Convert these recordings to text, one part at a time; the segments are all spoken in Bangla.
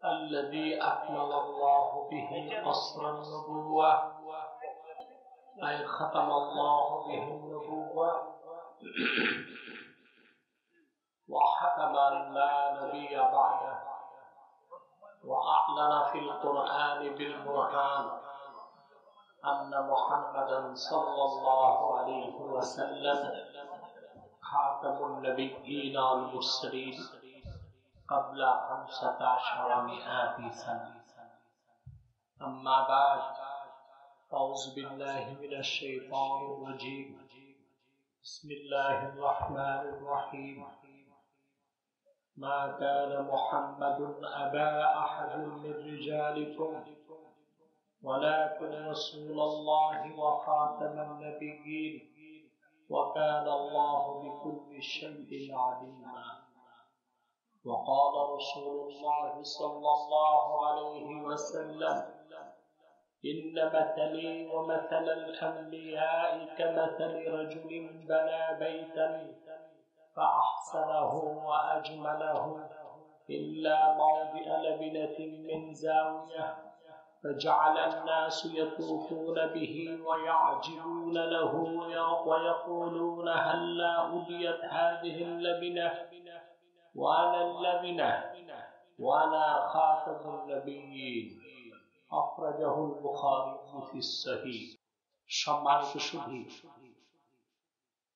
الذي أكمل الله به قصر النبوة، أي ختم الله به النبوة وحكم أن لا نبي بعده، وأعلن في القرآن بالبرهان أن محمدا صلى الله عليه وسلم خاتم النبيين والمرسلين قبل 1500 سنة. أما بعد، أعوذ بالله من الشيطان الرجيم. بسم الله الرحمن الرحيم. ما كان محمد أبا أحد من رجالكم ولكن رسول الله وخاتم النبيين وكان الله بكل شيء عليما. وقال رسول الله صلى الله عليه وسلم: إن مثلي ومثل الأنبياء كمثل رجل بنى بيتا فأحسنه وأجمله إلا موضع لبنة من زاوية، فجعل الناس يطوفون به ويعجبون له ويقولون هلا أبيت هذه اللبنة وأنا اللبنة وأنا خاتم النبيين। أخرجه البخاري في الصحيح। সম্মানিত সুধী,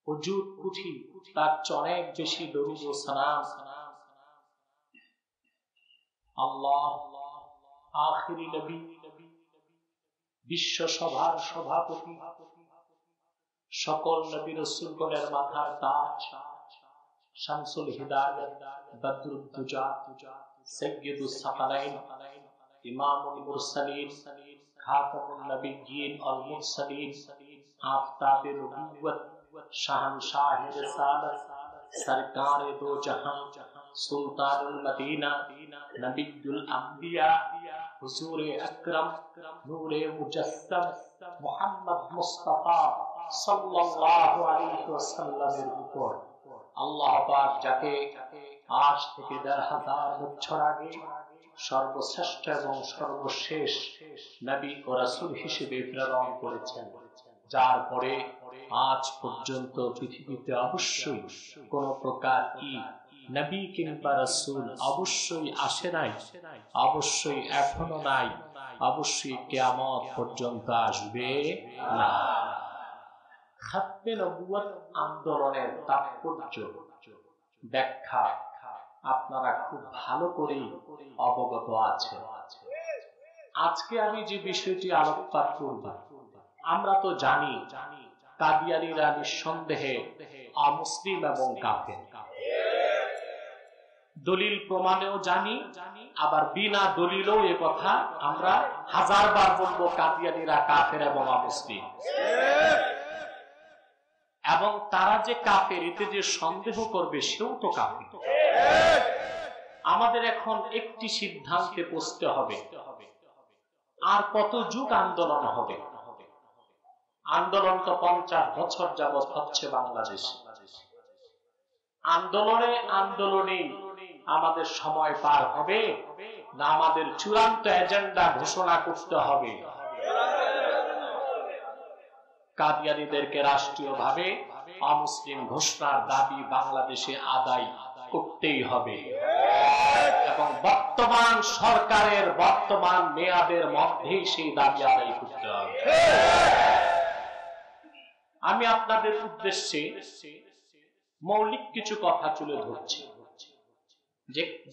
ওজুদ কুঠি তার অনেক বেশি দরুদ ও সালাম আল্লাহ আখিরি নবী, বিশ্ব সভার সভাপতি, সকল নবী রাসূলগণের মাথার তাজ, শামসুল হিদায়াত, বদরুদ্দুজা, সাইয়্যিদুস সাকালাইন, ইমামুল মুরসালিন, খাতামুন নবিয়্যিন ওয়াল মুরসালিন, আফতাবে নবুওয়াত, শাহনশাহে রিসালাত, সরকারে দো জাহান, সুলতানুল মদিনা, নবিয়ুল আম্বিয়া, হুজুরে আকরাম, নূরে মুজাসসাম, মুহাম্মদ মুস্তাফা সাল্লাল্লাহু আলাইহি ওয়াসাল্লামের উপর আল্লাহ পাক যাকে আজ থেকে ১৫০০ বছর আগে সর্বশ্রেষ্ঠ এবং সর্বশেষ নবী ও রাসূল হিসেবে প্রেরণ করেছেন, যার পরে আজ পর্যন্ত পৃথিবীতে অবশ্যই কোন প্রকার নবী কিংবা রাসূল অবশ্যই আসে নাই, অবশ্যই এখনো নাই, অবশ্যই কিয়ামত পর্যন্ত আসবে না। খাতমে নবুয়ত আন্দোলনের তাৎপর্য ব্যাখ্যা আপনারা খুব ভালো করে অবগত আছেন। আজকে আমি যে বিষয়টি আলোকপাত করব, আমরা তো জানি কাদিয়ানীরা নিঃসন্দেহে অমুসলিম এবং কাফের। দলিল প্রমাণেও জানি, আবার বিনা দলিলেও এ কথা আমরা হাজারবার বলবো, কাদিয়ানীরা কাফের এবং অমুসলিম। এবং তারা যে কাফের এতে যে সন্দেহ করবে সেও তো কাফের। আমাদের এখন একটি সিদ্ধান্তে পৌঁছতে হবে, আর কত যুগ আন্দোলন হবে? আন্দোলন তো 50 বছর যাবৎ হচ্ছে বাংলাদেশে। আন্দোলনে আমাদের সময় পার হবে না আমাদের চূড়ান্ত এজেন্ডা ঘোষণা করতে হবে? কাদিয়ানীদেরকে রাষ্ট্রীয়ভাবে অমুসলিম ঘোষণার দাবি বাংলাদেশে আদায় করতেই হবে এবং বর্তমান সরকারের বর্তমান মেয়াদের মধ্যেই সেই দাবি আদায় করতে হবে। আমি আপনাদের উদ্দেশ্যে মৌলিক কিছু কথা তুলে ধরছি।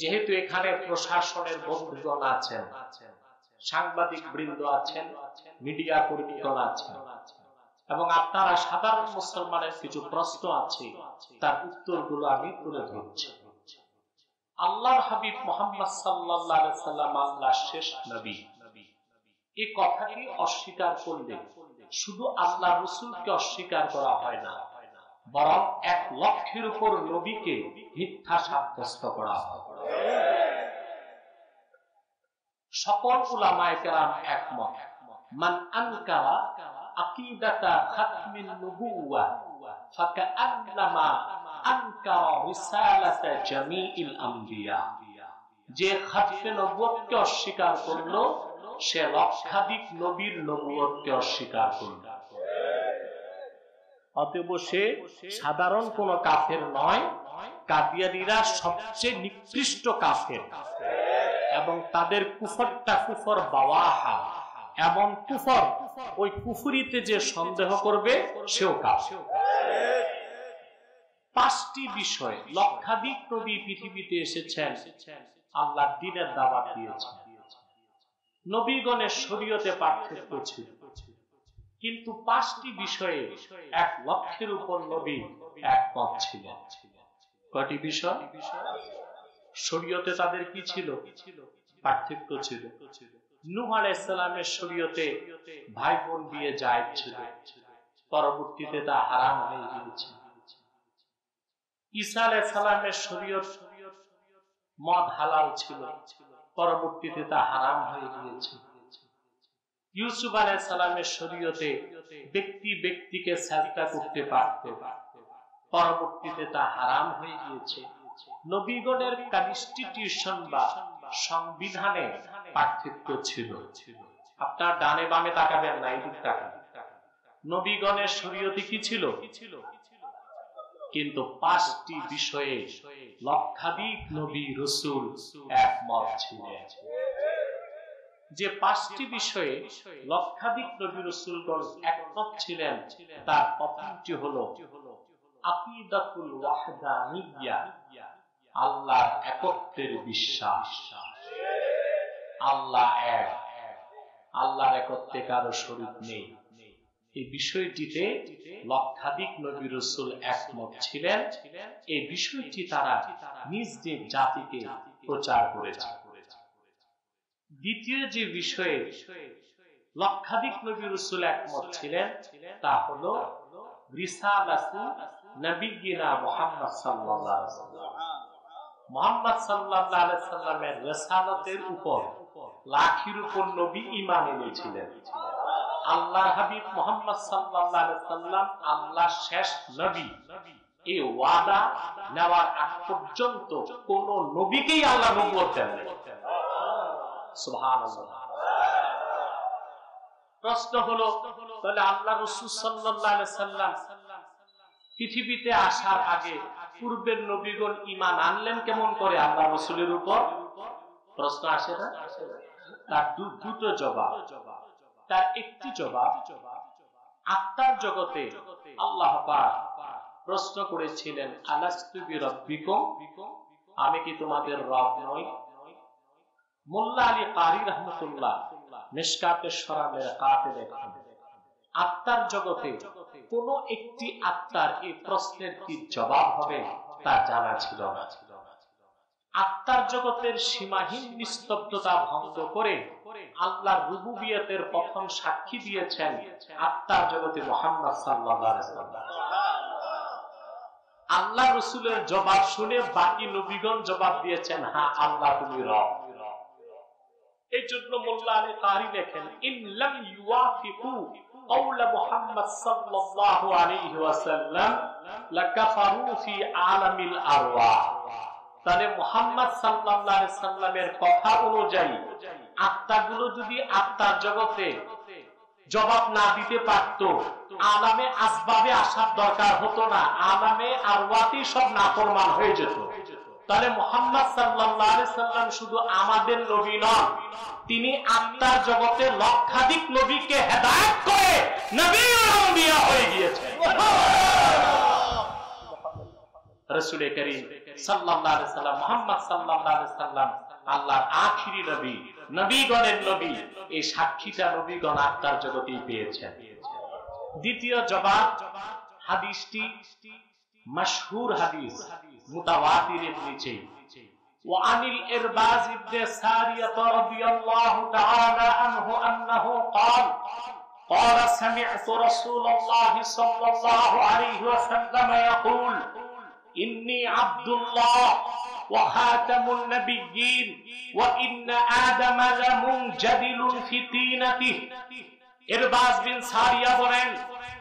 যেহেতু এখানে প্রশাসনের বন্ধুগণ আছেন, সাংবাদিক বৃন্দ আছেন, মিডিয়া কর্মীগণ আছেন, এবং আপনারা সাধারণ মুসলমানের কিছু প্রশ্ন আছে, তার উত্তরগুলো আমি তুলে ধরছি। আল্লাহর হাবিব মুহাম্মদ সাল্লাল্লাহু আলাইহি ওয়াসাল্লাম আল্লাহর শেষ নবী, এই কথাটি অস্বীকার করলে শুধু আল্লাহর রাসূলকে অস্বীকার করা হয় না, বরং 1 লক্ষের উপর নবীকে মিথ্যা সাব্যস্ত করা হয়। সকল উলামায়ে কেরাম একমত, মান আনকারা আকিদাতা খাতমিন নবুওয়া ফাকান্নামা আনকারা রিসালাতা জামিইল আম্বিয়া। যে খাতমে নবুয়তকে অস্বীকার করলো সে লক্ষাধিক নবীর নবুয়তকে অস্বীকার করল। অতএব সে সাধারণ কোন কাফের নয়, কাদিয়ানীরা সবচেয়ে নিকৃষ্ট কাফের, এবং তাদের কুফরটা কুফর বাওয়াহা, এমন কুফর ওই কুফরিতে যে সন্দেহ করবে সেও কাফের। পাঁচটি বিষয় লক্ষাধিক নবী পৃথিবীতে এসেছেন, আল্লাহর দ্বীনের দাওয়াত দিয়েছেন। নবীগণের শরীয়তে পার্থক্য ছিল, কিন্তু পাঁচটি বিষয়ে 1 লক্ষের উপর নবী একমত ছিলেন। কয়টি বিষয়? শরীয়তে তাদের কি ছিল? পার্থক্য ছিল। নূহ আলাইহিস সালামের শরীয়তে ভাই বোন বিয়ে জায়েজ ছিল, পরবর্তীতে তা হারাম হয়ে গিয়েছে। ঈসা আলাইহিস সালামের শরীয়ত মদ হালাল ছিল, পরবর্তীতে তা হারাম হয়ে গিয়েছে। ইউসুফ আলাইহিস সালামের শরীয়তে ব্যক্তি ব্যক্তিকে সাজদা করতে পারত, পরবর্তীতে তা হারাম হয়ে গিয়েছে। নবীগণের কনস্টিটিউশন বা সংবিধানে পার্থক্য ছিল। আপনার ডানে বামে তাকাবেন না, এদিক তাকাবেন। নবীগণের শরীয়তে কি ছিল? কিন্তু 5টি বিষয়ে লক্ষাধিক নবী রাসূল একমত ছিলেন। যে 5টি বিষয়ে লক্ষাধিক নবী রাসূলগণ একমত ছিলেন, তার প্রথমটি হলো আকীদাতুল ওয়াহদানিয়্যা, আল্লাহর একত্বের বিশ্বাস। আল্লাহ এক, আল্লাহর একত্বে কারো শরীক নেই। এই বিষয়টিতে লক্ষাধিক নবী রাসূল একমত ছিলেন। এই বিষয়টি তারা নিজ নিজ জাতিকে প্রচার করেছে। দ্বিতীয় যে বিষয়ে লক্ষাধিক নবী রাসূল একমত ছিলেন তা হলো রিসালাতু নবিয়্যিনা মুহাম্মদ সাল্লাল্লাহু আলাইহি ওয়াসাল্লাম। মুহাম্মদ সাল্লাল্লাহু আলাইহি ওয়াসাল্লামের রিসালাতের উপর লাখের উপর নবী ঈমান এনেছিলেন। আল্লাহর হাবিব মুহাম্মদ সাল্লাল্লাহু আলাইহি ওয়াসাল্লাম আল্লাহর শেষ নবী, এই ওয়াদা নেওয়ার আগ পর্যন্ত কোন নবীকেই আল্লাহ নবুয়ত দেন নাই। সুবহানাল্লাহ। প্রশ্ন হলো, তাহলে আল্লাহ রাসূল সাল্লাল্লাহু আলাইহি ওয়াসাল্লাম পৃথিবীতে আসার আগে পূর্বের নবীগণ ঈমান আনলেন কেমন করে আল্লাহ রাসূলের উপর? প্রশ্ন আসে না? তার দুটো জবাব। তার একটি জবাব, আত্মার জগতে আল্লাহ পাক প্রশ্ন করেছিলেন, আলাস্তু বিরাব্বিকুম, আমি কি তোমাদের রব নই? মোল্লা আলী কারি রাহমাতুল্লাহ মিশকাতের শরাবের কাতে লেখেন, আত্মার জগতে কোন একটি আত্মার এই প্রশ্নের কি জবাব হবে তা জানা ছিল না। আত্মার জগতের সীমাহীন নিস্তব্ধতা ভঙ্গ করে আল্লাহর রুবুবিয়তের প্রথম সাক্ষী দিয়েছেন আত্মার জগতে মুহাম্মদ সাল্লাল্লাহু আলাইহি ওয়াসাল্লাম। আল্লাহ রাসূলের জবাব শুনে বাকি নবীগণ জবাব দিয়েছেন, হ্যাঁ আল্লাহ তুমি রব। এই জন্য মোল্লা আলী কারি লেখেন, ইন লাম ইউয়াফিকু কওলা মুহাম্মদ সাল্লাল্লাহু আলাইহি ওয়াসাল্লাম লাকাফারু ফি আলামিল আরওয়াহ। তাহলে মুহাম্মদ সাল্লাল্লাহু আলাইহি সাল্লামের কথা অনুযায়ী আত্মাগুলো যদি আত্মার জগতে জবাব না দিতে পারত, আলামে আসবাবে আসার দরকার হতো না, আলামে আরওয়াতেই সব নাফরমান হয়ে যেত। তাহলে মুহাম্মদ সাল্লাল্লাহু আলাইহি সাল্লাম শুধু আমাদের নবী নন, তিনি আত্মার জগতে লক্ষাধিক নবীকে হেদায়েত করে নবী ও আম্বিয়া হয়ে গিয়েছেন। রাসূল করিম সাল্লাল্লাহু আলাইহি সাল্লাম, মুহাম্মদ সাল্লাল্লাহু আলাইহি সাল্লাম আল্লাহর আখিরি নবী, নবীগণের নবী। এই সাক্ষীটা নবীগণ আত্মার জগতেই পেয়েছেন। দ্বিতীয় জবাব, হাদিসটি মাশহুর হাদিস, মুতাওয়াতিরের নিচে। وعن الإرباز بن سارية رضي الله تعالى عنه أنه قال سمعت رسول الله صلى الله عليه وسلم يقول إني عبد الله وخاتم النبيين وإن آدم لمنجدل في طينته। ইরবাজ বিন সারিয়া বলেন,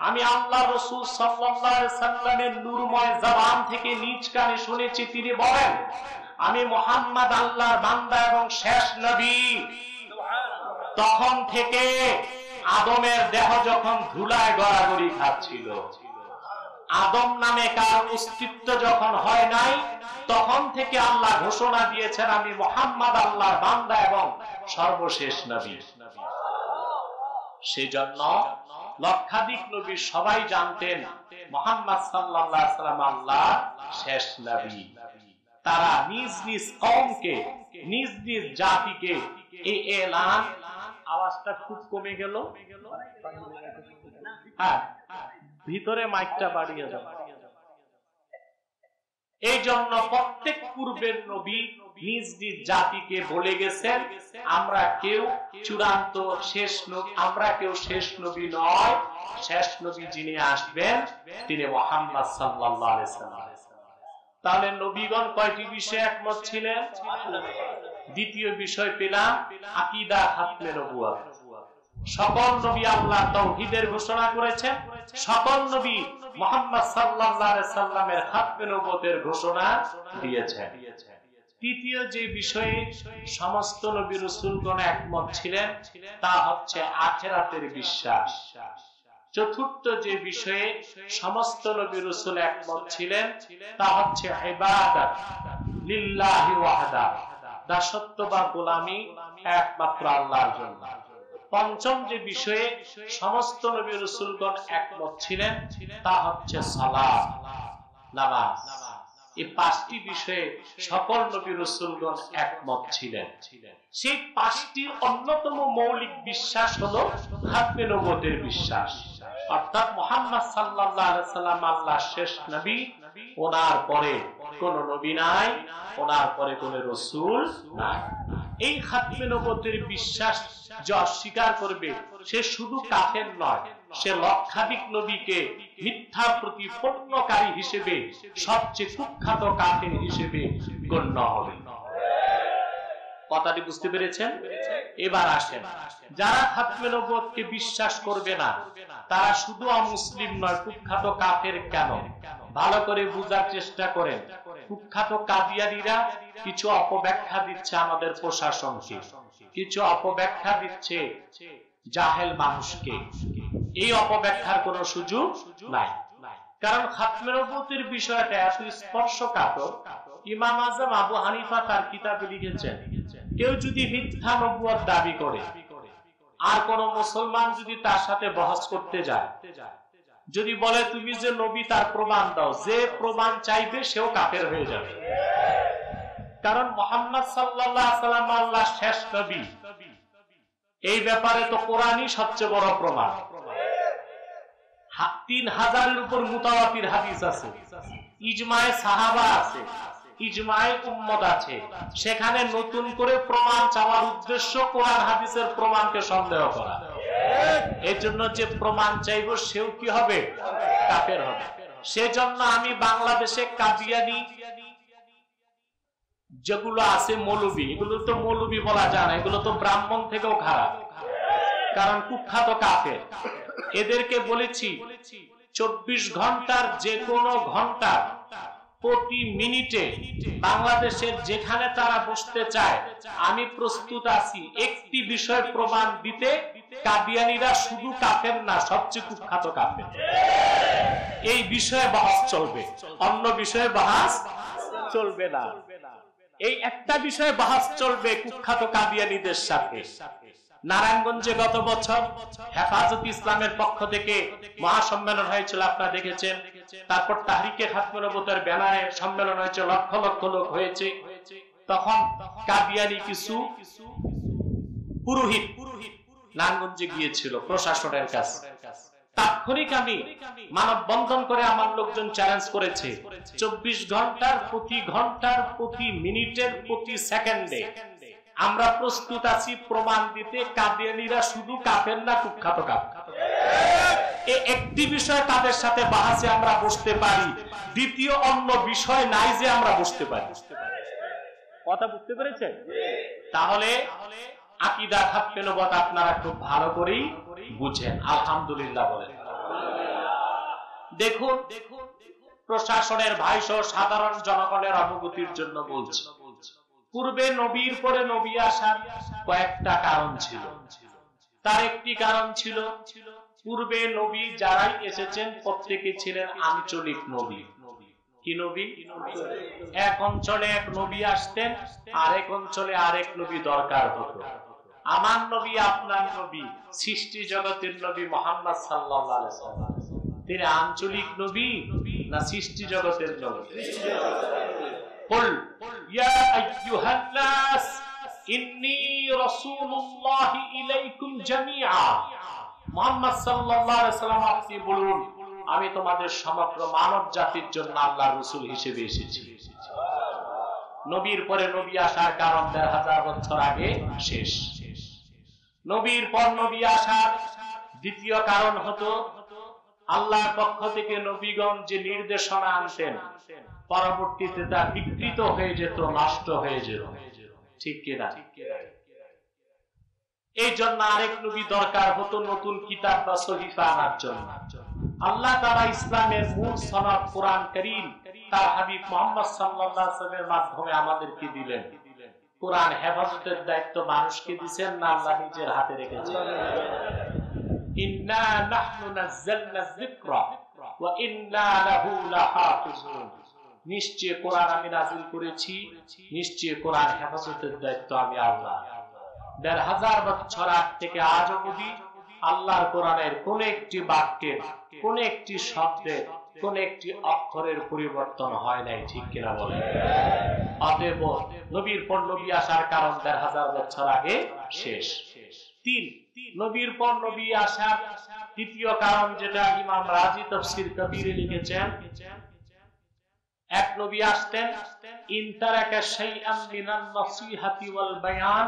আমি আল্লাহ রাসূল সাল্লাল্লাহু আলাইহি সাল্লামের নূরময় জবান থেকে নিজ কানে শুনেছি, তিনি বলেন, আমি মুহাম্মদ আল্লাহর বান্দা এবং শেষ নবী, তখন থেকে আদমের দেহ যখন ধুলায় গড়াগড়ি খাচ্ছিল, আদম নামে কার অস্তিত্ব যখন হয় নাই, তখন থেকে আল্লাহ ঘোষণা দিয়েছেন আমি মুহাম্মদ আল্লাহর বান্দা এবং সর্বশেষ নবী। সেজন্য লক্ষাধিক নবী সবাই জানতেন মুহাম্মদ সাল্লাল্লাহু আলাইহি ওয়াসাল্লাম আল্লাহর শেষ নবী। তারা নিজ নিজ কওমকে, নিজ নিজ জাতিকে এই এলান, আওয়াজটা খুব কমে গেল, হ্যাঁ ভিতরে মাইকটা বাড়িয়ে যাও। এই জন্য প্রত্যেক পূর্বের নবী নিজ নিজ জাতিকে বলে গেছেন আমরা কেউ চূড়ান্ত শেষ নবী, আমরা কেউ শেষ নবী নয়, শেষ নবী যিনি আসবেন তিনি মুহাম্মদ সাল্লাল্লাহু আলাইহি ওয়াসাল্লাম। তাহলে নবীগণ কয়টি বিষয়ে একমত ছিলেন? দ্বিতীয় বিষয় পেলাম আকীদা খাতমে নবুয়ত। সকল নবী আল্লাহ তাওহীদের ঘোষণা করেছেন, সকল নবী মুহাম্মদ সাল্লাল্লাহু আলাইহি সাল্লামের খাতমে নবুয়তের ঘোষণা দিয়েছেন। তৃতীয় যে বিষয়ে সমস্ত নবী রাসূলগণ একমত ছিলেন তা হচ্ছে আখিরাতের বিশ্বাস। চতুর্থ যে বিষয়ে সমস্ত নবী রাসূল একমত ছিলেন তা হচ্ছে ইবাদত লিল্লাহি ওয়াহদা, দাসত্ব বা গোলামি একমাত্র আল্লাহর জন্য। পঞ্চম যে বিষয়ে সমস্ত নবী রাসূলগণ একমত ছিলেন তা হচ্ছে সালাত, নামাজ। এই পাঁচটি বিষয়ে সকল নবী রাসূলগণ একমত ছিলেন। সেই পাঁচটি অন্যতম মৌলিক বিশ্বাস হলো খাতমে নবুয়তের বিশ্বাস, অর্থাৎ মুহাম্মদ সাল্লাল্লাহু আলাইহি সাল্লাম আল্লাহর শেষ নবী, ওনার পরে কোন নবী নাই, ওনার পরে কোন রাসূল নাই। এই খাতমে নবুয়তের বিশ্বাস যে অস্বীকার করবে সে শুধু কাফের নয়, সে লক্ষাধিক নবীকে মিথ্যা প্রতিপন্নকারী হিসেবে সবচেয়ে কুখ্যাত কাফের হিসেবে গণ্য হবে। কথাটি বুঝতে পেরেছেন? এবার আসেন, যারা খাতমে নবুয়তকে বিশ্বাস করবে না তারা শুধু অমুসলিম নয়, কুখ্যাত কাফের কেন? ভালো করে বুঝার চেষ্টা করেন। কুখ্যাত কাদিয়ানীরা কিছু অপব্যাখ্যা দিচ্ছে আমাদের প্রশাসনকে, কিছু অপব্যাখ্যা দিচ্ছে জাহেল মানুষকে। এই অপব্যাখ্যার কোনো সুযোগ নাই, কারণ খাতমে নবুয়তের বিষয়টা এত স্পর্শকাতর। ইমাম আযম আবু হানিফা তার কিতাবে লিখেছেন, কেউ যদি মিথ্যা নবুয়ত দাবি করে আর কোন মুসলমান যদি তার সাথে বহস করতে যায়, যদি বলে তুমি যে নবী তার প্রমাণ দাও, যে প্রমাণ চাইবে সেও কাফের হয়ে যাবে। কারণ মুহাম্মদ সাল্লাল্লাহু আলাইহি ওয়াসাল্লাম আল্লাহর শেষ নবী, এই ব্যাপারে তো কোরআনই সবচেয়ে বড় প্রমাণ। 3000-এর উপর মুতাওয়াতির হাদিস আছে, ইজমায়ে সাহাবা আছে, ইজমায়ে উম্মত আছে। সেখানে নতুন করে প্রমাণ চাওয়ার উদ্দেশ্য কোরআন হাদিসের প্রমাণকে সন্দেহ করা। এর জন্য যে প্রমাণ চাইবো সেও কি হবে? কাফের হবে। সেজন্য আমি বাংলাদেশে কাদিয়ানী যেগুলো আছে মৌলবী, এগুলো তো মৌলবী বলা যায় না, এগুলো তো ব্রাহ্মণ থেকেও খারাপ, কারণ কুখ্যাত কাফের। এদেরকে বলেছি 24 ঘন্টার যে কোনো ঘন্টা প্রতি মিনিটে বাংলাদেশের যেখানে তারা বসতে চায় আমি প্রস্তুত আছি একটি বিষয় প্রমাণ দিতে। কাদিয়ানীরা শুধু কাফের না, সবচেয়ে কুখ্যাত কাফের। এই বিষয়ে বহস চলবে, অন্য বিষয়ে বহস চলবে না। এই একটা বিষয়ে বহস চলবে কুখ্যাত কাদিয়ানীদের সাথে। নারায়ণগঞ্জে গত বছর হেফাজত ইসলামের পক্ষ থেকে মহাসম্মেলন হয়েছিল, আপনারা দেখেছেন। তারপর তাহরিকে খাতমে নবুয়তের ব্যানারে সম্মেলন হয়েছে, লক্ষ লক্ষ লোক হয়েছে। তখন কাদিয়ানী কিছু পুরোহিত নারায়ণগঞ্জে গিয়েছিল প্রশাসনের কাছে। তাৎক্ষণিক আমি মানববন্ধন করে আমার লোকজন চ্যালেঞ্জ করেছে, 24 ঘন্টার প্রতি ঘন্টার প্রতি মিনিটের প্রতি সেকেন্ডে আমরা প্রস্তুত আছি প্রমাণ দিতে কাদিয়ানীরা শুধু কাফের না, কুখ্যাত কাফের। এই একটি বিষয় তাদের সাথে বাহাসে আমরা বসতে পারি, দ্বিতীয় অন্য বিষয় নাই যে আমরা বসতে পারি। কথা বুঝতে পেরেছেন? তাহলে আকীদা খাতমে নবুয়ত আপনারা খুব ভালো করেই বুঝেন। আলহামদুলিল্লাহ বলেন। দেখুন, প্রশাসনের ভাই সহ সাধারণ জনগণের অবগতির জন্য বলছি, পূর্বে নবীর পরে নবী আসার কয়েকটা কারণ ছিল। তার একটি কারণ ছিল পূর্বে নবী যারাই এসেছেন প্রত্যেকে ছিলেন আঞ্চলিক নবী। কি নবী? এক অঞ্চলে এক নবী আসতেন, আরেক অঞ্চলে আরেক নবী দরকার হতো। আমার নবী আপনার নবী সৃষ্টি জগতের নবী মুহাম্মদ সাল্লাল্লাহু আলাইহি ওয়াসাল্লাম, তিনি আঞ্চলিক নবী না সৃষ্টি জগতের নবী? কুল ইয়া আইয়ুহান নাস ইন্নী রাসূলুল্লাহি ইলাইকুম জামিআ। মুহাম্মদ সাল্লাল্লাহু আলাইহি ওয়াসাল্লাম আপনি বলুন আমি তোমাদের সমগ্র মানব জাতির জন্য আল্লাহর রাসূল হিসেবে এসেছি। নবীর পরে নবী আসার কারণ ১৫০০ বছর আগে শেষ। নবীর পর নবী আসার দ্বিতীয় কারণ হতো আল্লাহর পক্ষ থেকে নবীগণ যে নির্দেশনা আনতেন পরবর্তীতে তা বিকৃত হয়ে যেত, নষ্ট হয়ে যেত। ঠিক কিনা? এই জন্য আরেক নবী দরকার হতো নতুন কিতাব বা সহিফা আনার জন্য। আল্লাহ তাআলা ইসলামের মূল সনদ কোরআন কারীম তার হাবিব মুহাম্মদ সাল্লাল্লাহু আলাইহি ওয়াসাল্লামের মাধ্যমে আমাদেরকে দিলেন। কোরআন হেফাজতের দায়িত্ব মানুষকে দিবেন না আল্লাহ নিজের হাতে রেখেছেন। ইন্না নাহনু নাযালনা যিকরা ওয়া ইন্না লাহু লাহাফিজুন। নিশ্চয় কোরআন আমি নাযিল করেছি, নিশ্চয় কোরআন হেফাজতের দায়িত্ব আমি আল্লাহ। ১৫০০ বছর আগ থেকে আজ অবধি আল্লাহর কোরআনের কোন একটি বাক্যের, কোন একটি শব্দের, কোন একটি অক্ষরের পরিবর্তন হয় নাই। ঠিক কিনা বলেন? অতএব নবীর পর নবী আসার কারণ ১৫০০ বছর আগে শেষ। ৩ নবীর পর নবী আসার তৃতীয় কারণ যেটা ইমাম রাজি তাফসীর কবীরে লিখেছেন, এক নবী আসতেন ইনতারাকা শাইআন মিনান নাসিহাতি ওয়াল বায়ান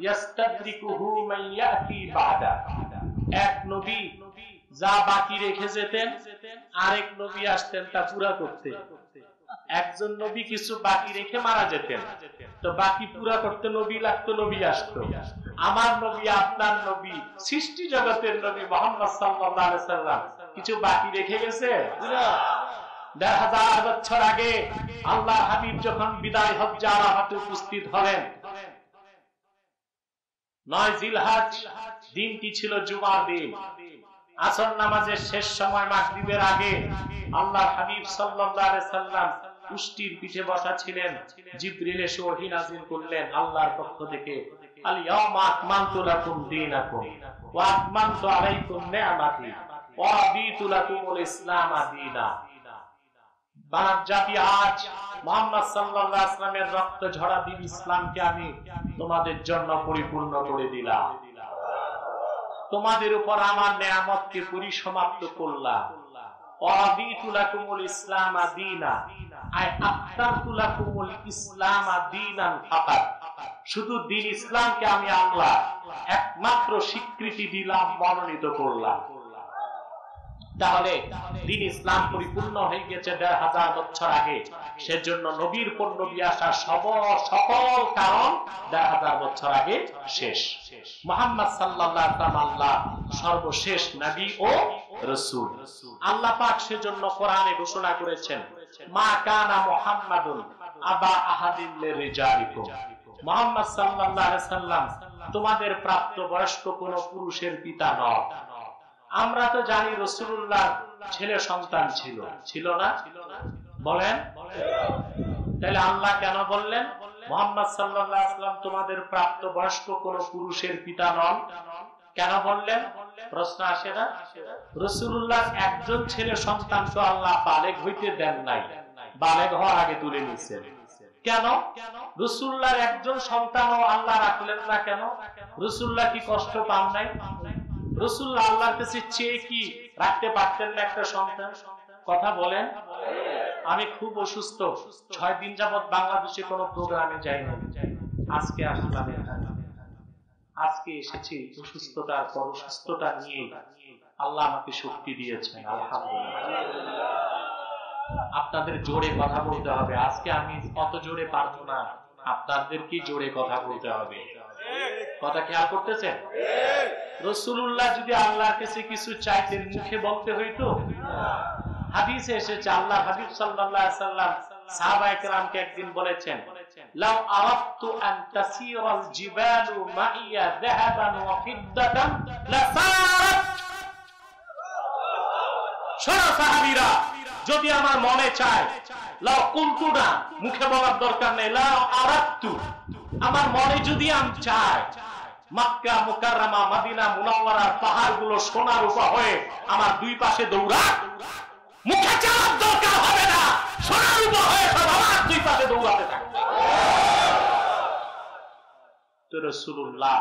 ইয়াস্তাদরিকুহু মান ইয়াতি বাদা। এক নবী যা বাকি রেখে যেতেন, আরেক নবী আসতেন তা পুরা করতে। একজন নবী কিছু বাকি রেখে মারা যেতেন, তো বাকি পুরা করতে নবী লাগতো, নবী আসতো। আমার নবী আপনার নবী সৃষ্টি জগতের নবী মুহাম্মদ সাল্লাল্লাহু আলাইহি ওয়াসাল্লাম কিছু বাকি রেখে গেছে? ১৫০০ বছর আগে আল্লাহ হাবিব যখন বিদায় হজ্জে আরাফাতে উপস্থিত হলেন, ৯ জিলহজ দিনটি ছিল জুমার দিন। আসর নামাজের শেষ সময় মাগরিবের আগে আল্লাহ হাবিব সাল্লাল্লাহু আলাইহি ওয়াসাল্লাম উষ্টির পিঠে বসা ছিলেন। জিবরিল এসে ওহী নাযিল করলেন আল্লাহর পক্ষ থেকে, আল ইয়াউমা আকমালতু লাকুম দীনাকুম ওয়া আতমামতু আলাইকুম নি'মাতি ওয়া রাদিতু লাকুমুল ইসলাম দীনা। মানব জাতি আজ মুহাম্মদ সাল্লাল্লাহু আলাইহি ওয়াসাল্লামের রক্ত ঝরা দিন ইসলামকে আমি তোমাদের জন্য পরিপূর্ণ করে দিলাম। তোমাদের উপর আমার নেয়ামতকে পরিসমাপ্ত করলাম। ওয়ারাদিতু লাকুমুল ইসলাম দীনা, আই আখতারতু লাকুমুল ইসলাম দীনান ফাকাত। শুধু দিন ইসলামকে আমি আল্লাহ একমাত্র স্বীকৃতি দিলাম, মনোনীত করলাম। তাহলে দিন ইসলাম পরিপূর্ণ হয়ে গেছে ১৫০০ বছর আগে। সেজন্য নবীর পর নবী আসার সকল কারণ ১৫০০ বছর আগে শেষ। মুহাম্মদ সাল্লাল্লাহু আলাইহি ওয়াসাল্লাম আল্লাহ সর্বশেষ নবী ও রাসূল। আল্লাহ পাক সেজন্য কোরআনে ঘোষণা করেছেন, মা কানা মুহাম্মাদুন আবা আহাদিন লিরিজালিকুম। মুহাম্মদ সাল্লাল্লাহু আলাইহি ওয়াসাল্লাম তোমাদের প্রাপ্ত বয়স্ক কোন পুরুষের পিতা নন। আমরা তো জানি রাসূলুল্লাহ ছেলে সন্তান ছিল, ছিল না? বলেন। তাহলে আল্লাহ কেন বললেন মুহাম্মদ সাল্লাল্লাহু আলাইহি ওয়াসাল্লাম তোমাদের প্রাপ্ত বয়স্ক কোন পুরুষের পিতা নন? কেন বললেন? প্রশ্ন আসে না? রাসূলুল্লাহ একজন ছেলে সন্তান তো আল্লাহ বালেগ হইতে দেন নাই, বালেগ হওয়ার আগে তুলে নিয়েছেন। কেন? রাসূলুল্লাহর একজন সন্তানও আল্লাহ রাখলেন না কেন? রাসূলুল্লাহ কি কষ্ট পান নাই? রাসূলুল্লাহ আল্লাহর কাছে চেয়ে কি রাখতে পারতেন না একটা সন্তান? কথা বলেন। আমি খুব অসুস্থ, ৬ দিন যাবত বাংলাদেশে কোনো প্রোগ্রামে যাইনি। আজকে আসলাম এখানে, আজকে এসেছি অসুস্থতার পর। অসুস্থতা নিয়ে আল্লাহ আমাকে শক্তি দিয়েছেন, আলহামদুলিল্লাহ। আপনাদের জোরে কথা বলতে হবে। আজকে আমি অত জোরে পারবো না, আপনাদের কি জোরে কথা বলতে হবে। কথা খেয়াল করতেছেন? রাসূলুল্লাহ যদি আল্লাহর কাছে কিছু চাইতেন মুখে বলতে হইতো? হাদিসে এসেছে আল্লাহ হাবিব সাল্লাল্লাহু আলাইহি ওয়াসাল্লাম সাহাবায়ে কেরামকে একদিন বলেছেন, লাউ আরাদতু আন তাসীরাল জিবালু মাইয়া যাহাবান ওয়া ফিদ্দাতান লাসারাত। শোনো সাহাবীরা, যদি আমার মনে চায়, লাউ কুনতু না, মুখে বলার দরকার নেই, লাউ আরাদতু, আমার মনে যদি আমি চাই, মক্কা মুকাররমা মদিনা মুনাওয়ারার পাহাড়গুলো সোনার উপা হয়ে আমার দুই পাশে দৌড়া, মুখে চাওয়ার দরকার হবে না, সোনার উপা হয়ে সব আমার দুই পাশে দৌড়াতে থাকবে। তো রাসূলুল্লাহ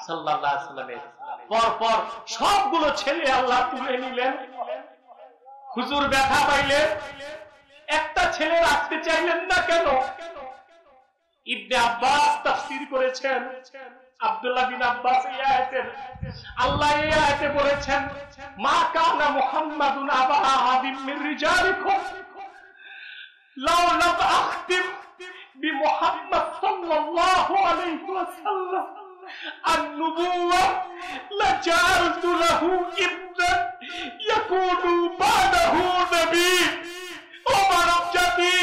সাল্লাল্লাহু আলাইহি ওয়াসাল্লামের পরপর সবগুলো ছেলে আল্লাহ তুলে নিলেন। হুজুর ব্যথা পাইলেন, একটা ছেলে রাখতে চাইলেন না কেন? ইবনে আব্বাস তাফসীর করেছেন, আব্দুল্লাহ বিন আব্বাস এই আয়াতের আল্লাহ এই আয়াতে বলেছেন, মা কানা মুহাম্মাদুন আবা আহাদিম মিন রিজালিকুম লাউ লাম আখতিম বিমুহাম্মাদ সাল্লাল্লাহু আলাইহি ওয়াসাল্লাম আন-নুবুওয়া লাজালতু লাহু ইবনান ইয়াকুনু বাদাহু নবী। ও মানব জাতি,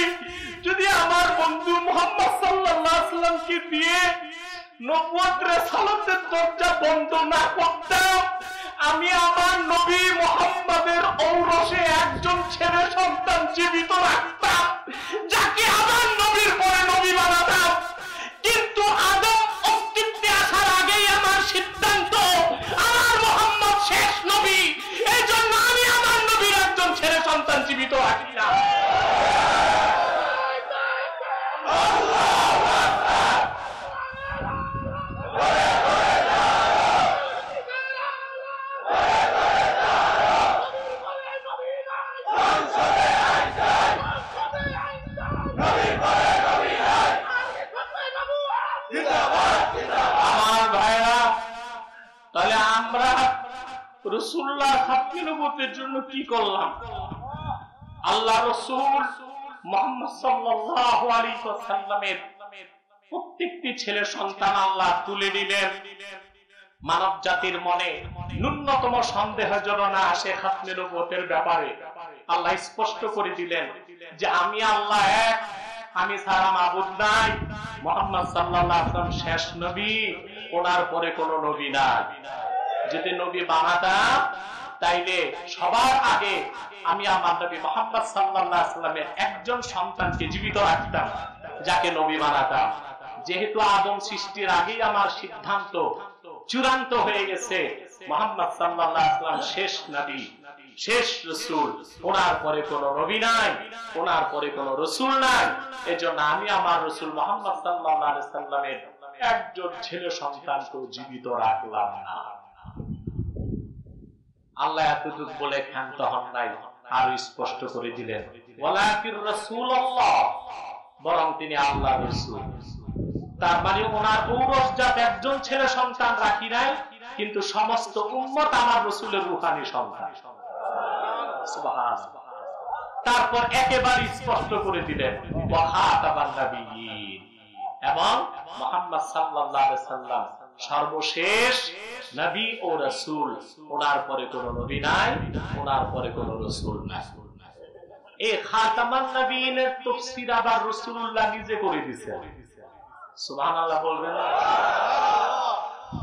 যদি আমার বন্ধু মুহাম্মদ সাল্লাল্লাহু আলাইহি ওয়াসাল্লামকে দিয়ে নবুয়ত রিসালাতের দরজা বন্ধ না করতাম, আমি আমার নবী মুহাম্মাদের ঔরসে একজন ছেলে সন্তান জীবিত রাখতাম, যাকে আমার নবীর পরে নবী বানাতাম। কিন্তু আদম অস্তিত্বে আসার আগেই আমার সিদ্ধান্ত, আমার মুহাম্মদ শেষ নবী, এই জন্য আমি আমার নবীর একজন ছেলে সন্তান জীবিত রাখি না। রাসূলুল্লাহ খাতমে নবুয়তের জন্য কি করলাম? আল্লাহ রাসূল মুহাম্মদ সাল্লাল্লাহু আলাইহি ওয়াসাল্লামের প্রত্যেকটি ছেলে সন্তান আল্লাহ তুলে নিলেন। মানব জাতির মনে ন্যূনতম সন্দেহ যেন না আসে খাতমে নবুয়তের ব্যাপারে। আল্লাহ স্পষ্ট করে দিলেন যে আমি আল্লাহ এক, আমি ছাড়া মাবুদ নাই, মুহাম্মদ সাল্লাল্লাহু আলাইহি ওয়াসাল্লাম শেষ নবী, ওনার পরে কোনো নবী নাই। যদি নবী বানাতাম তাইলে সবার আগে আমি আমার নবী মুহাম্মদ সাল্লাল্লাহু আলাইহি ওয়াসাল্লামের একজন সন্তানকে জীবিত রাখতাম, যাকে নবী বানাতাম। যেহেতু আদম সৃষ্টির আগেই আমার সিদ্ধান্ত চূড়ান্ত হয়ে গেছে, মুহাম্মদ সাল্লাল্লাহু আলাইহি ওয়াসাল্লাম শেষ নবী, শেষ রাসূল, ওনার পরে কোনো নবী নাই, ওনার পরে কোনো রাসূল নাই। এজন্য আমি আমার রাসূল মুহাম্মদ সাল্লাল্লাহু আলাইহি ওয়াসাল্লামের একজন ছেলে সন্তানকে জীবিত রাখলাম না। আল্লাহ এতটুকু বলে ক্ষান্ত হন নাই, আরো স্পষ্ট করে দিলেন, ওয়ালাকির রাসূলুল্লাহ, বরং তিনি আল্লাহর রাসূল। তার মানে ওনার ঔরসজাত একজন ছেলে সন্তান রাখি নাই, কিন্তু সমস্ত উম্মত আমার রাসূলের রূহানী সন্তান। সুবহানাল্লাহ। তারপর একেবারে স্পষ্ট করে দিলেন, ওয়া খাতামান নাবিয়্যিন, এবং মুহাম্মদ সাল্লাল্লাহু আলাইহি ওয়াসাল্লাম সর্বশেষ নবী ও রাসূল, ওনার পরে কোনো নবী নাই, ওনার পরে কোনো রাসূল নাই। এই খাতামান নবীনের তাফসীর আবার রাসূলুল্লাহ নিজে করে দিয়েছেন। সুবহানাল্লাহ বলবেন না?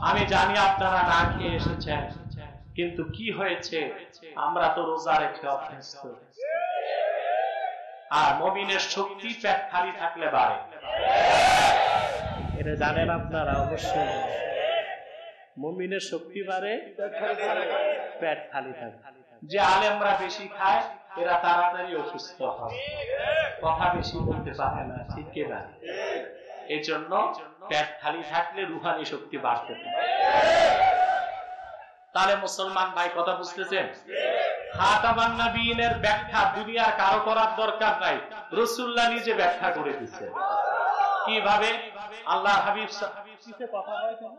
আমি জানি আপনারা না খেয়ে এসেছেন, কিন্তু কি হয়েছে, আমরা তো রোজা রেখে অভ্যস্ত। আর মুমিনের শক্তি পেট খালি থাকলে বাড়ে, এটা জানেন আপনারা অবশ্যই। মুমিনের শক্তি বাড়ে পেট খালি থাকে। যে আলেমরা বেশি খায় এরা তাড়াতাড়ি অসুস্থ হয়, কথা বেশি বলতে পারে না, ঠিক কি না? এই জন্য পেট খালি থাকলে রুহানি শক্তি বাড়তে থাকে। তাহলে মুসলমান ভাই কথা বুঝতেছেন? খাতামান নবীনের ব্যাখ্যা দুনিয়ার কারো করার দরকার নাই, রাসূলুল্লাহ নিজে ব্যাখ্যা করে দিয়েছেন। কিভাবে? আল্লাহ হাবিব কথা হয় কেন?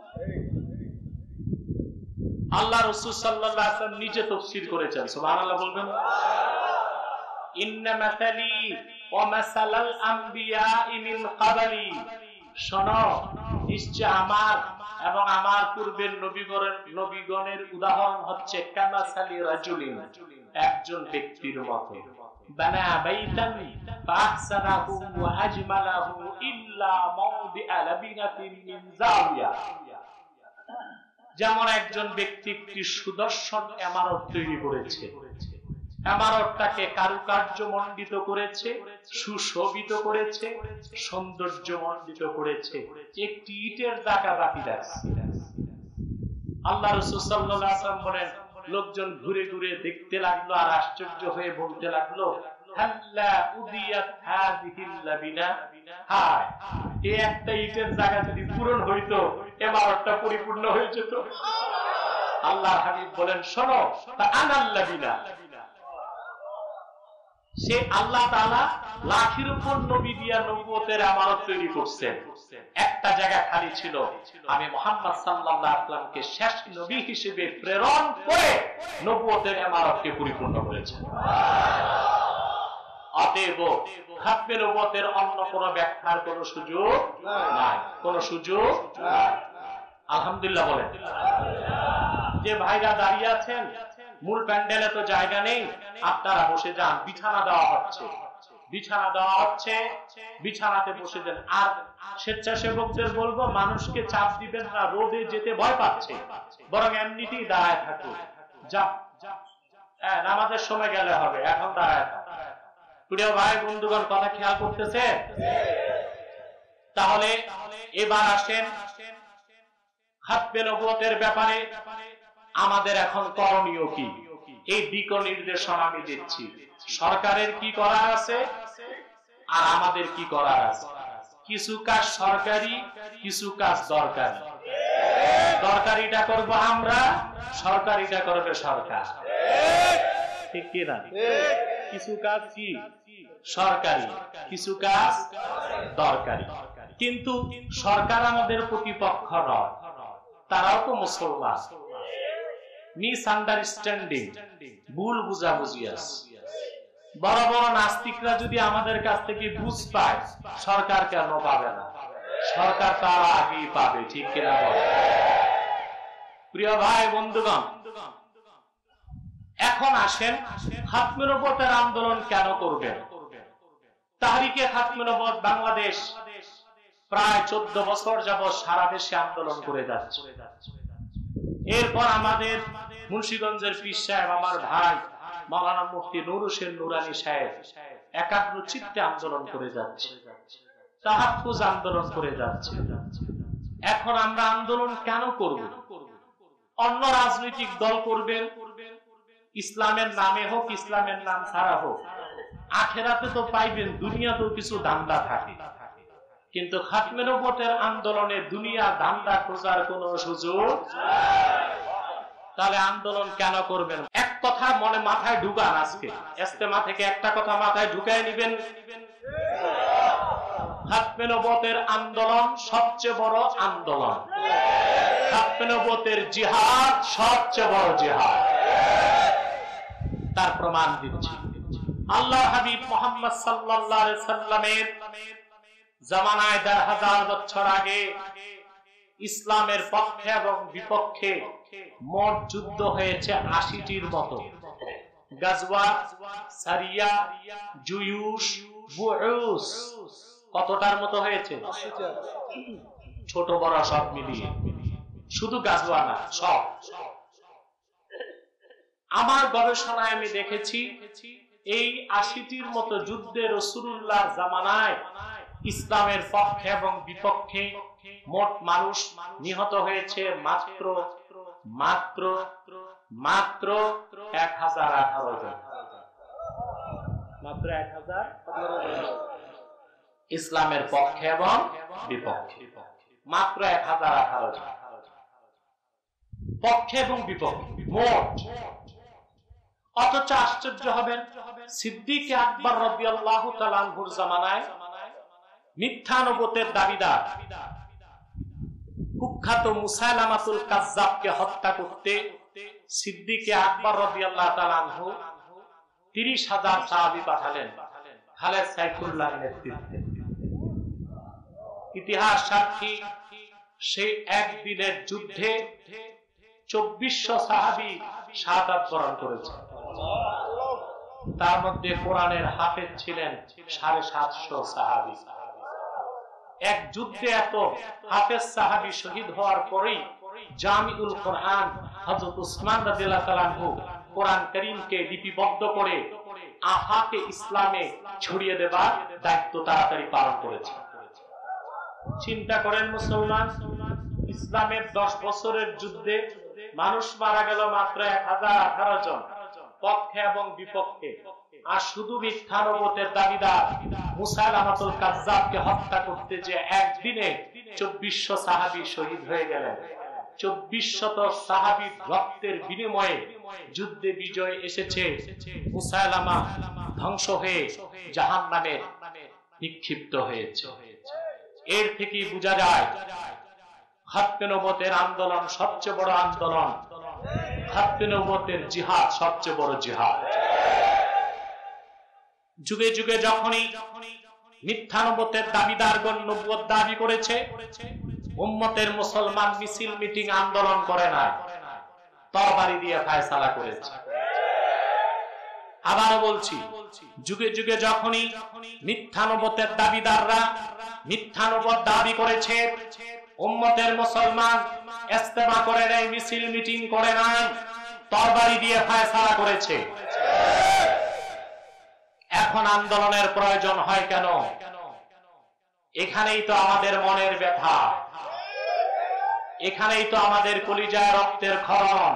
আল্লাহ রাসূল সাল্লাল্লাহু আলাইহি ওয়াসাল্লাম নিজে তাফসীর করেছেন। সুবহানাল্লাহ বলবেন? ইন্না মাসালি ওয়া মাসালাল আমবিয়া'i মিন ক্বাবলি, শোনো, নিশ্চয় আমার এবং আমার পূর্বের নবীগণের উদাহরণ হচ্ছে কামাসালি রাজুলিন, একজন ব্যক্তির মতো। বানা বাইতান ফাহসানাহু ওয়া আজমালাহু ইল্লা মাওদিআ লাবিনাতিন মিন যাওয়া। যেমন একজন ব্যক্তি একটি সুদর্শন ইমারত তৈরি করেছে, ইমারতটাকে কারুকার্যমণ্ডিত করেছে, সুশোভিত করেছে, সৌন্দর্যমণ্ডিত করেছে, একটি ইটের জায়গা বাকি রাখছে। আল্লাহ রাসূল সাল্লাল্লাহু আলাইহি ওয়াসাল্লাম বলেন, লোকজন ঘুরে ঘুরে দেখতে লাগলো আর আশ্চর্য হয়ে বলতে লাগলো, হাল্লা উদিয়াত হাযিহিল লাবিনা, হায়, এই একটা ইটের জায়গা যদি পূরণ হইতো ইমারতটা পরিপূর্ণ হয়ে যেত। আল্লাহর হাবিব বলেন, শোনো, তা আনাল লাবিনা, সে আল্লাহ তাআলা লাখের উপর নবী দিয়া নবুয়তের ইমারত তৈরি করছেন, একটা জায়গা খালি ছিল, আমি মুহাম্মদ সাল্লাল্লাহু আলাইহি ওয়াসাল্লামকে শেষ নবী হিসেবে প্রেরণ করে নবুয়তের ইমারতকে পরিপূর্ণ করেছেন। অতএব খাতমে নবুয়তের অন্য কোন ব্যাখ্যার কোন সুযোগ নাই, কোন সুযোগ নাই। আলহামদুলিল্লাহ বলেন। যে ভাইরা দাঁড়িয়ে আছেন, মূল প্যান্ডেলে তো জায়গা নেই, আপনারা বসে যান, বিছানা দেওয়া হচ্ছে, বিছানা দেওয়া হচ্ছে, বিছানাতে বসে যান। আর স্বেচ্ছাসেবকদের বলবো, মানুষকে চাপ দিবেন না, রোদে যেতে ভয় পাচ্ছে, বরং এমনিতেই দাঁড়ায় থাকুন। যা নামাজের সময় গেলে হবে, এখন দাঁড়ায় থাকুন। প্রিয় ভাই বন্ধুগণ, কথা খেয়াল করতেছে? তাহলে এবার আসেন খাতমে নবুয়তের ব্যাপারে আমাদের এখন করণীয় কি, এই দিক নির্দেশনা আমি দিচ্ছি। সরকারের কি করার আছে আর আমাদের কি করার আছে। কিছু কাজ সরকারি, কিছু কাজ দরকারি। দরকারিটা করব আমরা, সরকারিটা করবে সরকার, ঠিক কি না? কিছু কাজ কি সরকারি, কিছু কাজ দরকারি। কিন্তু সরকার আমাদের প্রতিপক্ষ নয়, তারাও তো মুসলমান। মিস আন্ডারস্ট্যান্ডিং, ভুল বুঝাবুঝি আছে। বড় বড় নাস্তিকরা যদি আমাদের কাছ থেকে বুঝ পায়, সরকার কেন পাবে না? সরকার তারা আগেই পাবে, ঠিক কিনা বলে? প্রিয় ভাই বন্ধুগণ, এখন আসেন খাতমে নবুয়তের আন্দোলন কেন করবেন। তাহরিকে খাতমে নবুয়ত বাংলাদেশ প্রায় 14 বছর যাবত সারা দেশে আন্দোলন করে যাচ্ছে। এরপর আমাদের মুন্সিগঞ্জের পীর সাহেব, আমার ভাই মাওলানা মুফতি নুর হোসেন নুরানী সাহেব একাগ্র চিত্তে আন্দোলন করে যাচ্ছে, তাহাফুজ আন্দোলন করে যাচ্ছে। এখন আমরা আন্দোলন কেন করব? অন্য রাজনৈতিক দল করবেন, ইসলামের নামে হোক, ইসলামের নাম ছাড়া হোক, আখেরাতে তো পাইবেন, দুনিয়াতেও কিছু ধান্দা থাকে। কিন্তু খাতমে নবুয়তের আন্দোলনে দুনিয়া ধান্দা খোঁজার কোন সুযোগ। তাহলে আন্দোলন কেন করবেন? এক কথা মনে মাথায় ঢুকান, আজকে ইজতেমা থেকে একটা কথা মাথায় ঢুকায় নিবেন, খাতমে নবুয়তের আন্দোলন সবচেয়ে বড় আন্দোলন, খাতমে নবুয়তের জিহাদ সবচেয়ে বড় জিহাদ। তার প্রমাণ দিচ্ছি, আল্লাহর হাবিব মুহাম্মদ সাল্লাল্লাহু আলাইহি সাল্লামের জামানায় 1000 বছর আগে ইসলামের পক্ষে এবং বিপক্ষে মোট যুদ্ধ হয়েছে 80টির মতো। গাজওয়া, সারিয়া, জুয়ুশ, বুউস, কতটার মতো হয়েছে? ছোট বড় সব মিলিয়ে, শুধু গাজওয়া না, সব। আমার গবেষণায় আমি দেখেছি এই 80টির মতো যুদ্ধে রাসূলুল্লাহর জামানায় ইসলামের পক্ষে এবং বিপক্ষে মোট মানুষ নিহত হয়েছে মাত্র 1018 জন। মাত্র 1018 ইসলামের পক্ষে এবং বিপক্ষে, মাত্র 1018 জন পক্ষে এবং বিপক্ষে মোট। অথচ আশ্চর্য হবেন, সিদ্দিক আকবর রাদিয়াল্লাহু তাআলা আনহুর জামানায় মিথ্যা নবুয়তের দাবিদার কুখ্যাত মুসাইলামাতুল কাজ্জাবকে হত্যা করতে সিদ্দিক আকবর রাদিয়াল্লাহু তাআলা আনহু 30,000 সাহাবী পাঠালেন খালেদ সাইফুল্লাহর নেতৃত্বে। ইতিহাস সাক্ষী, সেই একদিনের যুদ্ধে 2400 সাহাবী শাহাদাত বরণ করেছে। তার মধ্যে কোরআনের হাফেজ ছিলেন 750 সাহাবী। এক যুদ্ধে এত হাফেজ সাহাবী শহীদ হওয়ার পরেই জামিউল কোরআন হযরত উসমান রাদিয়াল্লাহু তাআলা আনহু কোরআন কারীমকে লিপিবদ্ধ করে আফাকে ইসলামে ছড়িয়ে দেবার দায়িত্ব তাড়াতাড়ি পালন করেছে। চিন্তা করেন মুসলমান, ইসলামের 10 বছরের যুদ্ধে মানুষ মারা গেল মাত্র 1018 জন, পক্ষে এবং বিপক্ষে। আর শুধু মিথ্যা নবুয়তের দাবিদার মুসাইলামাতুল কাজ্জাবকে হত্যা করতে যে একদিনে 2400 সাহাবী শহীদ হয়ে গেলেন। 2400 সাহাবীর রক্তের বিনিময়ে যুদ্ধে বিজয় এসেছে। মুসাইলামা ধ্বংস হয়ে জাহান্নামে নিক্ষিপ্ত হয়েছে। এর থেকেই বোঝা যায় খাতমে নবুয়তের আন্দোলন সবচেয়ে বড় আন্দোলন, খাতমে নবুয়তের জিহাদ সবচেয়ে বড় জিহাদ। যুগে যুগে যখনই মিথ্যা নবুয়তের দাবিদারগণ নবুয়ত দাবি করেছে, উম্মতের মুসলমান মিছিল মিটিং আন্দোলন করে না, তরবারি দিয়ে ফায়সালা করেছে। আবারও বলছি, যুগে যুগে যখনই মিথ্যা নবুয়তের দাবিদাররা মিথ্যা নবুয়ত দাবি করেছে, উম্মতের মুসলমান ইস্তেমা করে নাই, মিছিল মিটিং করে নাই, তরবারি দিয়ে ফায়সালা করেছে। এখন আন্দোলনের প্রয়োজন হয় কেন? এখানেই তো আমাদের মনের ব্যথা, এখানেই তো আমাদের কলিজায় রক্তের ক্ষরণ।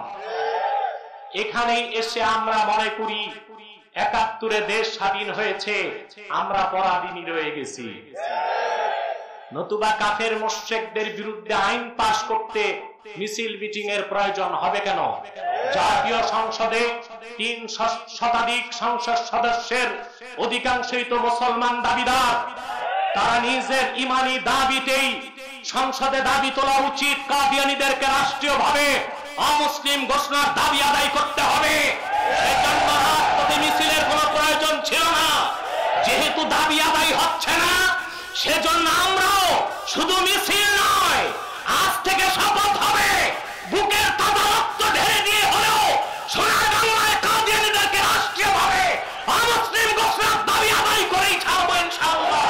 এখানেই এসে আমরা মনে করি ৭১ দেশ স্বাধীন হয়েছে, আমরা পরাধীনই রয়ে গেছি। নতুবা কাফের মুশরিকদের বিরুদ্ধে আইন পাস করতে মিছিল মিটিং এর প্রয়োজন হবে কেন? জাতীয় সংসদে ৩ শতাধিক সংসদ সদস্যের অধিকাংশই তো মুসলমান দাবিদার। তারা নিজের ইমানি দাবিতেই সংসদে দাবি তোলা উচিত, কাদিয়ানীদেরকে রাষ্ট্রীয়ভাবে অমুসলিম ঘোষণার দাবি আদায় করতে হবে। সেজন্য রাজপথে মিছিলের কোনো প্রয়োজন ছিল না। যেহেতু দাবি আদায় হচ্ছে না, সেজন্য আমরাও শুধু মিছিল নয়, আজ থেকে শপথ হবে, বুকের তাজা রক্ত ঢেলে দিয়ে হলেও সোনার বাংলায় কাদিয়ানীদেরকে রাষ্ট্রীয়ভাবে অমুসলিম ঘোষণার দাবি আদায় করেই ছাড়বো ইনশাআল্লাহ।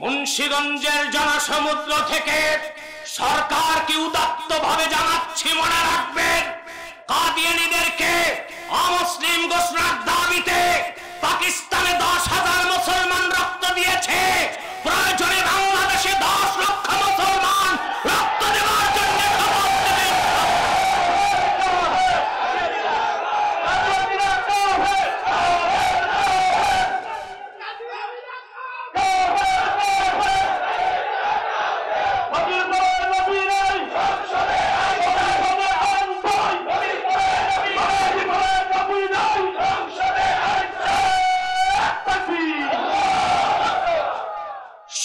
মুন্সিগঞ্জের জনসমুদ্র থেকে সরকারকে উদাত্ত ভাবে জানাচ্ছি, মনে রাখবেন, কাদিয়ানীদেরকে অমুসলিম ঘোষণার দাবিতে পাকিস্তানে 10,000 মুসলমান রক্ত দিয়েছে। প্রয়োজনে বাংলাদেশে 10 লক্ষ মুসলমান রক্ত দেওয়ার জন্য শপথ নেবেন।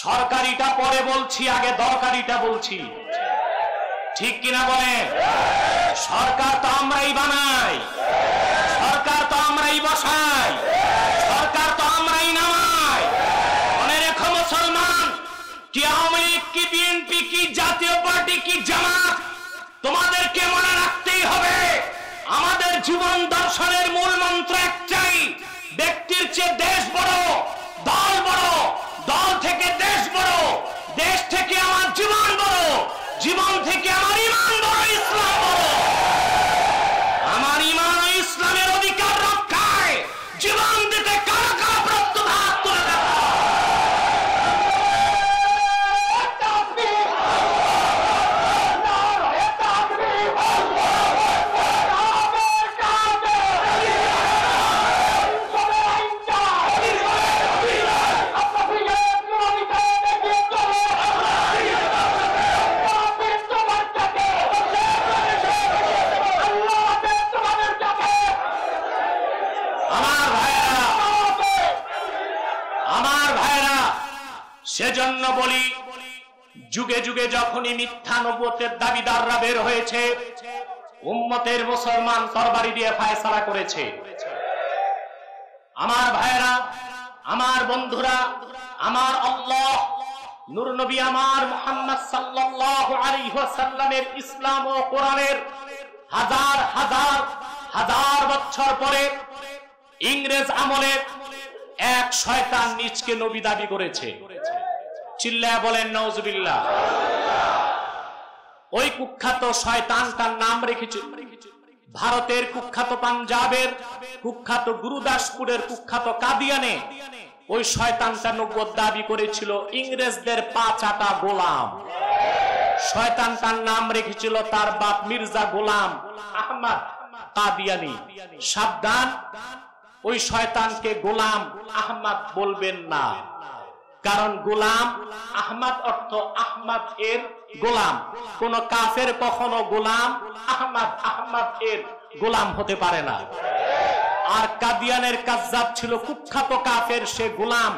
সরকারিটা পরে বলছি, আগে দরকারিটা বলছি, ঠিক কিনা বলেন? সরকার তো আমরাই বানাই, সরকার তো আমরাই বসাই, সরকার তো আমরাই নামাই। মনে রেখো মুসলমান, কি আওয়ামী লীগ, কি বিএনপি, কি জাতীয় পার্টি, কি জামাত, তোমাদেরকে মনে রাখতেই হবে আমাদের জীবন দর্শনের মূল মন্ত্র একটাই, ব্যক্তির চেয়ে দেশ বড়, দল বড়, দল থেকে দেশ বড়, দেশ থেকে আমার জীবন বড়, জীবন থেকে আমার ইমান বড়, ইসলাম বড়। আমার ইমান ও ইসলামের অধিকার রক্ষায় জীবন দিতে কারা কারা প্রস্তুত, হাত তুলে দেখা। সেজন্য বলি, যুগে যুগে যখনই মিথ্যা নবুয়তের দাবিদাররা বের হয়েছে, উম্মতের মুসলমান তরবারি দিয়ে ফায়সালা করেছে। আমার ভাইরা, আমার বন্ধুরা, আমার আল্লাহ নূর নবী আমার মুহাম্মদ সাল্লাল্লাহু আলাইহি ওয়াসাল্লামের ইসলাম ও কোরআনের হাজার হাজার হাজার বছর পরে ইংরেজ আমলে এক শয়তান নিজকে নবী দাবি করেছে। চিল্লায়া বলেন নাউজুবিল্লাহ। ওই কুখ্যাত শয়তানটার নাম রেখেছে ভারতের কুখ্যাত, পাঞ্জাবের কুখ্যাত, গুরুদাসপুরের কুখ্যাত কাদিয়ানে ওই শয়তানটা নবুয়ত দাবি করেছিল ইংরেজদের পাঁচাটা গোলাম। শয়তানটার নাম রেখেছিল তার বাপ মির্জা গোলাম আহমদ কাদিয়ানি। সাবধান, ওই শয়তানকে গোলাম আহমদ বলবেন না, কারণ গোলাম আহমদ অর্থ আহমদ এর গোলাম। কোন কাফের কখনো গোলাম আহমদ এর গোলাম হতে পারে না। আর কাদিয়ানের কাজ্জাব ছিল কুখ্যাত কাফের, সে গোলাম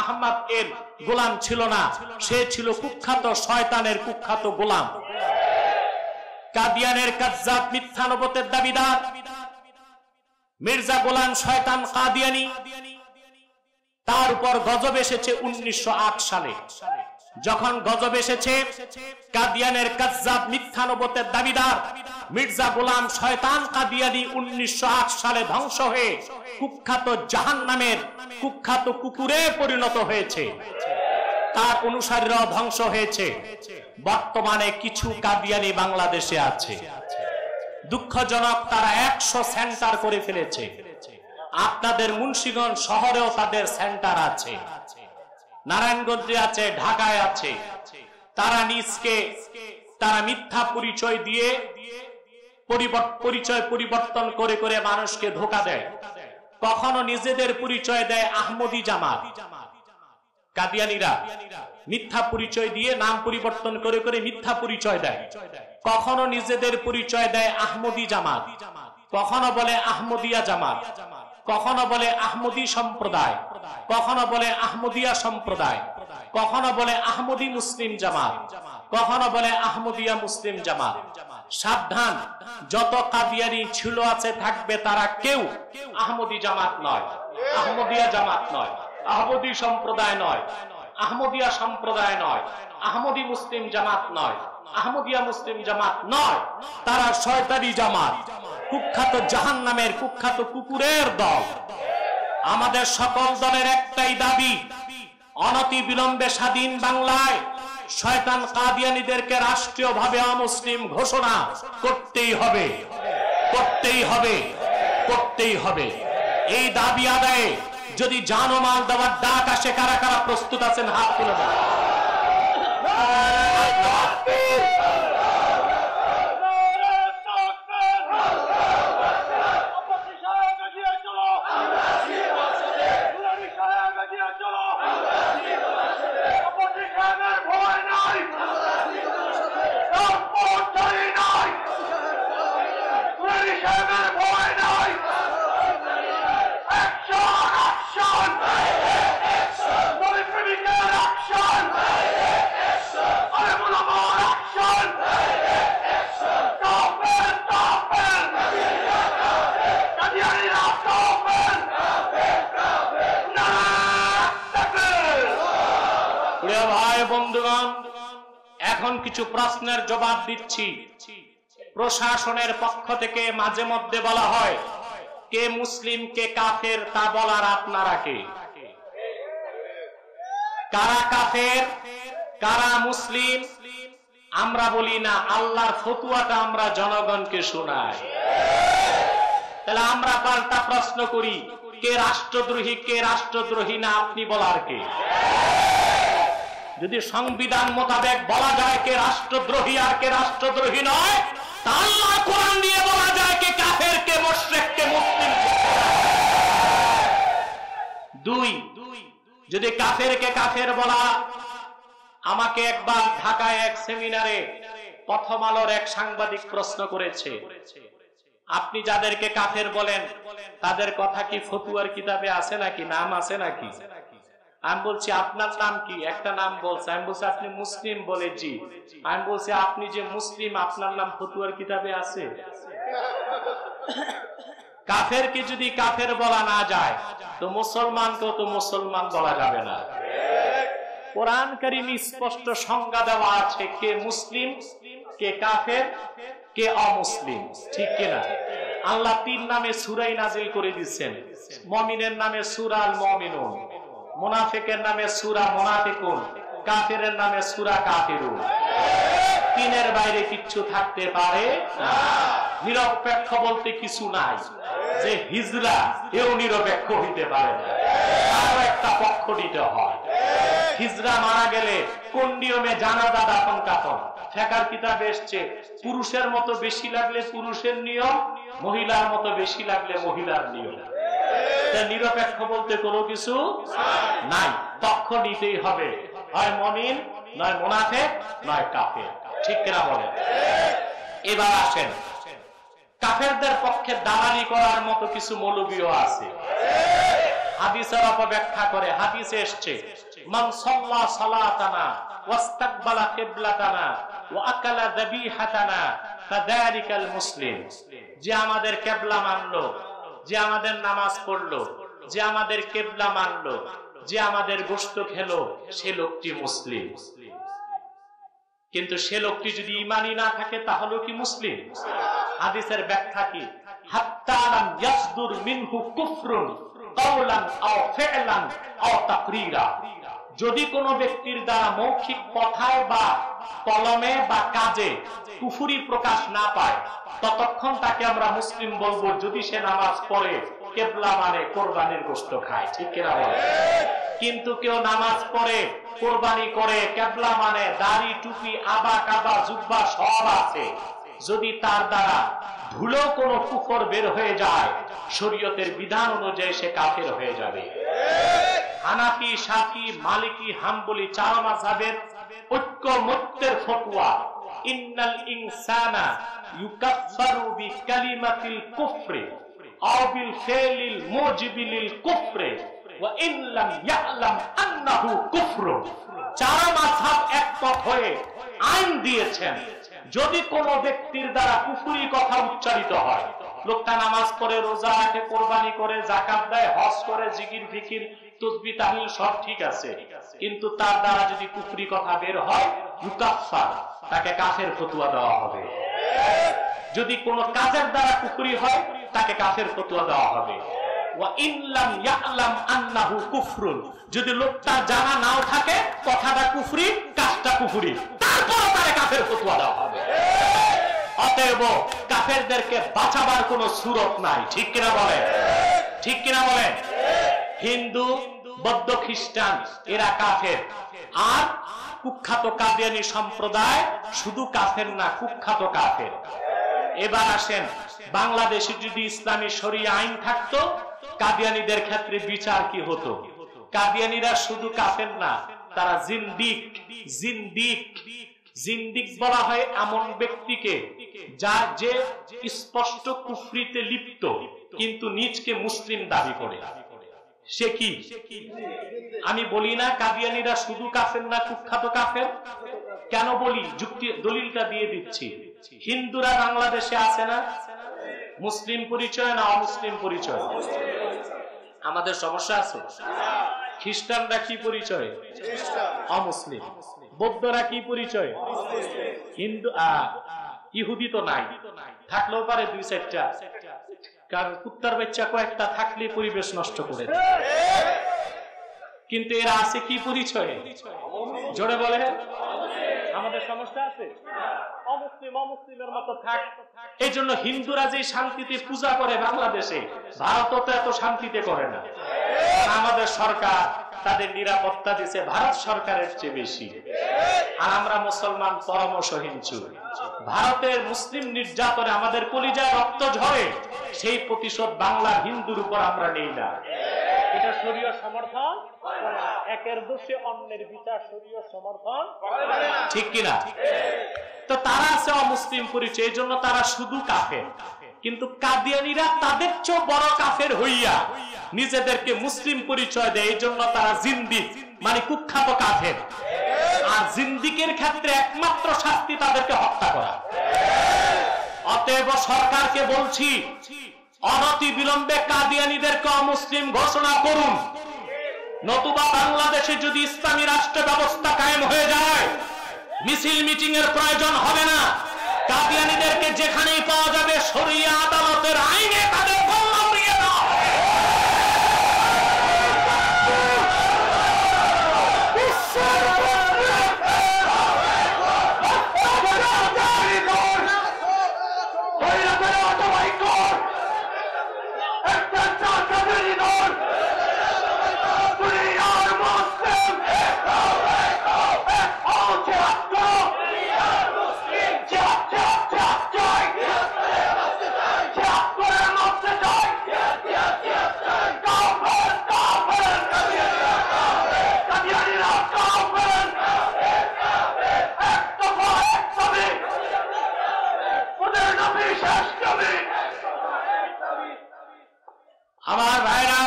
আহমদ এর গোলাম ছিল না, সে ছিল কুখ্যাত শয়তানের কুখ্যাত গোলাম। কাদিয়ানের কাজ্জাব মিথ্যা নবুয়তের দাবিদার মির্জা গোলাম শয়তান কাদিয়ানি, তার উপর গজব এসেছে 1908 সালে। যখন গজব এসেছে, কাদিয়ানের কাজ্জাব মিথ্যা নবুয়তের দাবিদার মির্জা গোলাম শয়তান কাদিয়ানি 1908 সালে ধ্বংস হয়ে কুখ্যাত জাহান্নামের কুখ্যাত কুকুরে পরিণত হয়েছে। তার অনুসারীরাও ধ্বংস হয়েছে। বর্তমানে কিছু কাদিয়ানি বাংলাদেশে আছে। দুঃখজনক, তারা 100 সেন্টার করে ফেলেছে। আপনাদের মুন্সিগঞ্জ শহরেও তাদের সেন্টার আছে, নারায়ণগঞ্জে আছে, ঢাকায় আছে। তারা নিজকে তারা মিথ্যা পরিচয় দিয়ে পরিচয় পরিবর্তন করে করে মানুষকে ধোঁকা দেয়। কখনো নিজেদের পরিচয় দেয় আহমদি জামাত, কাদিয়ানিরা মিথ্যা পরিচয় দিয়ে নাম পরিবর্তন করে করে মিথ্যা পরিচয় দেয়। কখনো নিজেদের পরিচয় দেয় আহমদি জামাত, কখনো বলে আহমদিয়া জামাত, কখনো বলে আহমদি সম্প্রদায়, কখনো বলে আহমদিয়া সম্প্রদায়, কখনো বলে আহমদি মুসলিম জামাত, কখনো বলে আহমদিয়া মুসলিম জামাত। সাবধান, যত কাদিয়ানি ছিল আছে থাকবে, তারা কেউ আহমদি জামাত নয়, আহমদিয়া জামাত নয়, আহমদি সম্প্রদায় নয়, আহমদিয়া সম্প্রদায় নয়, আহমদি মুসলিম জামাত নয়, আহমদিয়া মুসলিম জামাত নয়। তারা শয়তানি জামাত, কুখ্যাত জাহান্নামের কুখ্যাত কুকুরের দল। আমাদের সকল দলের একটাই দাবি, অনতি বিলম্বে স্বাধীন বাংলায় শয়তান কাদিয়ানীদেরকে রাষ্ট্রীয়ভাবে অমুসলিম ঘোষণা করতেই হবে, করতেই হবে, করতেই হবে। এই দাবি আদায়ে যদি জান ও মাল দেওয়ার ডাক আসে, কারা কারা প্রস্তুত আছেন হাত তুলে দেন। বন্ধুগণ, এখন কিছু প্রশ্নের জবাব দিচ্ছি। প্রশাসনের পক্ষ থেকে মাঝে মধ্যে বলা হয় কে মুসলিম কে কাফের, তা বলার আপনারা কে? কারা কাফের কারা মুসলিম আমরা বলি না, আল্লাহর ফতুয়াটা আমরা জনগণকে শোনাই। তাহলে আমরা পাল্টা প্রশ্ন করি, কে রাষ্ট্রদ্রোহী কে রাষ্ট্রদ্রোহী না আপনি বলার কে? যদি সংবিধান মোতাবেক বলা যায় কে রাষ্ট্রদ্রোহী আর কে রাষ্ট্রদ্রোহী নয়, তা আল্লাহর কোরআন দিয়ে বলা যায় কে কাফের কে মুশরিক কে মুসলিম। দুই, যদি কাফেরকে কাফের বলা, আমাকে একবার ঢাকায় এক সেমিনারে প্রথম আলোর এক সাংবাদিক প্রশ্ন করেছে, আপনি যাদেরকে কাফের বলেন তাদের কথা কি ফতুয়ার কিতাবে আছে নাকি, নাম আছে নাকি? আমি বলছি আপনার নাম কি? একটা নাম বলছে। আমি বলছি আপনি মুসলিম? বলে জি। আমি বলছি আপনি যে মুসলিম, আপনার নাম ফতুয়ার কিতাবে আছে? কাফেরকে যদি কাফের বলা না যায়, তো মুসলমানকেও তো মুসলমান বলা যাবে না। কোরআন কারীমে স্পষ্ট সংজ্ঞা দেওয়া আছে কে মুসলিম, কে কাফের, কে অমুসলিম, ঠিক কিনা? আল্লাহ 3 নামে সূরা নাযিল করে দিয়েছেন। মুমিনের নামে সূরা আল মুমিনুন, মুনাফিকের নামে সূরা মুনাফিকুন, কাফেরের নামে সূরা কাফিরুন। 3-এর বাইরে কিচ্ছু থাকতে পারে না। নিরপেক্ষ বলতে কিছু নাই। যে হিজরা এও নিরপেক্ষ হইতে পারে না, আরো একটা পক্ষ দিতে হয়। হিজরা মারা গেলে কোন নিয়মে জানাজা দাফন কাফন? ফিকহের কিতাবে এসেছে পুরুষের মতো বেশি লাগলে পুরুষের নিয়ম, মহিলার মতো বেশি লাগলে মহিলার নিয়ম। নিরপেক্ষ বলতে কোনো কিছু নাই, পক্ষ নিতেই হবে, হয় মুমিন, নয় মুনাফিক, নয় কাফের, ঠিক কিনা বলেন? এবার আসেন, কাফেরদের পক্ষে দালালি করার মতো কিছু মৌলবীও আছে। হাদিসের অপব্যাখ্যা করে। হাদিসে এসেছে মান সাল্লা সালাতানা ওয়াস্তাকবালা কিবলাতানা ওয়া আকালা যাবিহাতানা ফাযালিকাল মুসলিম। যে আমাদের কিবলা মানলো, যে আমাদের নামাজ পড়লো, যে আমাদের কিবলা মানলো, যে আমাদের গোশত খেলো, সে লোকটি মুসলিম। কিন্তু সে লোকটি যদি ঈমানই না থাকে তাহলে কি মুসলিম? হাদিসের ব্যাখ্যা কি? হাত্তা লাম ইয়াসদুর মিনহু কুফরুন কাওলান আও ফি'লান আও তাকরীরা। যদি কোনো ব্যক্তির দ্বারা মৌখিক কথায় বা কলমে বা কাজে কুফরি প্রকাশ না পায়, ততক্ষণ তাকে আমরা মুসলিম বলবো যদি সে নামাজ পড়ে, কিবলা মানে, কোরবানির গোশত খায়, ঠিক কিনা বলেন? কিন্তু কেউ নামাজ পড়ে, কোরবানি করে, কিবলা মানে, দাড়ি টুপি আবা কাবা জুব্বা সব আছে, যদি তার দ্বারা ধুলো কোনো কুফর বের হয়ে যায়, শরীয়তের বিধান অনুযায়ী সে কাফের হয়ে যাবে। হানাফি, শাফি, মালিকি, হাম্বলি 4 মাযহাবের ঐক্যমত্যের ফতোয়া, ইন্নাল ইনসানা ইউকাফফারু বিকালিমাতিল কুফরি আও বিল ফি'লিল মুজিবিলিল কুফরি ওয়া ইন লাম ইয়ালাম আন্নাহু কুফরুন। 4 মাযহাব একমত হয়ে আইন দিয়েছেন, যদি কোনো ব্যক্তির দ্বারা কুফরি কথা উচ্চারিত হয়, লোকটা নামাজ পড়ে, রোজা রাখে, কোরবানি করে, যাকাত দেয়, হজ করে, জিকির ফিকির তাসবিহ তাহলিল সব ঠিক আছে, কিন্তু তার দ্বারা যদি কুফরি কথা বের হয়, ইউকাফফার, তাকে কাফের ফতোয়া দেওয়া হবে। যদি কোনো কাজের দ্বারা কুফরি হয়, তাকে কাফের ফতোয়া দেওয়া হবে। ওয়া ইন লাম ইয়ালাম আন্নাহু কুফরুন, যদি লোকটা জানা নাও থাকে কথাটা কুফরি, কাজটা কুফরি, তারপর তাকে কাফের ফতোয়া দেওয়া হবে। অতএব কাফেরদেরকে বাঁচাবার কোনো সুরত নাই, ঠিক কিনা বলেন? ঠিক কিনা বলেন? হিন্দু, বৌদ্ধ, খ্রিস্টান এরা কাফের, আর কুখ্যাত কাদিয়ানী সম্প্রদায় শুধু কাফের না, কুখ্যাত কাফের। এবার আসেন, বাংলাদেশে যদি ইসলামী শরিয়া আইন থাকতো, কাদিয়ানীদের ক্ষেত্রে বিচার কি হতো? কাদিয়ানীরা শুধু কাফের না, তারা জিন্দিক। জিন্দিক, জিন্দিক বলা হয় এমন ব্যক্তিকে যা যে স্পষ্ট কুফরিতে লিপ্ত কিন্তু নিজকে মুসলিম দাবি করে। সে কি? আমি বলি না কাদিয়ানীরা শুধু কাফের না, কুখ্যাত কাফের। কেন বলি? যুক্তি দলিলটা দিয়ে দিচ্ছি। হিন্দুরা বাংলাদেশে আছে না? মুসলিম পরিচয় না অমুসলিম পরিচয়? আমাদের সমস্যা আছে। খ্রিস্টানরা কি পরিচয়? অমুসলিম। বৌদ্ধরা কি পরিচয়? হিন্দু। ইহুদি তো নাই, থাকলেও পারে 2-4টা, কারণ কুত্তার বাচ্চা কয়েকটা থাকলে পরিবেশ নষ্ট করে। কিন্তু এরা আছে কি পরিচয়? জোরে বলে। আমাদের সমস্যা আছে। অমুসলিম অমুসলিমের মতো থাক। এই জন্য হিন্দুরা যে শান্তিতে পূজা করে বাংলাদেশে, ভারতও তো এত শান্তিতে করে না। আমাদের সরকার তাদের নিরাপত্তা দিচ্ছে ভারত সরকারের চেয়ে বেশি, আর আমরা মুসলমান পরম সহিংসু। ভারতের মুসলিম নির্যাতনে আমাদের কলিজায় রক্ত ঝরে, সেই প্রতিশোধ বাংলার হিন্দুর উপর আমরা নেই না। এটা শরীয়ত সমর্থন, একের দোষে অন্যের বিচার শরীয়ত সমর্থন, ঠিক কিনা? তো তারা আছে অমুসলিম পরিচয়, এই জন্য তারা শুধু কাফের। কিন্তু কাদিয়ানীরা তাদের চেয়ে বড় কাফের হইয়া নিজেদেরকে মুসলিম পরিচয় দেয়, এই জন্য তারা জিন্দিক মানে কুখ্যাত কাফের। আর জিন্দিকের ক্ষেত্রে একমাত্র শাস্তি তাদেরকে হত্যা করা। অতএব সরকারকে বলছি, অনতি বিলম্বে কাদিয়ানীদেরকে অমুসলিম ঘোষণা করুন, নতুবা বাংলাদেশে যদি ইসলামী রাষ্ট্র ব্যবস্থা কায়েম হয়ে যায়, মিছিল মিটিং এর প্রয়োজন হবে না। কাদিয়ানীদেরকে যেখানেই পাওয়া যাবে শরিয়া আদালতের আইনে তাদের কল্লা উড়িয়ে দাও। আমার ভাইরা,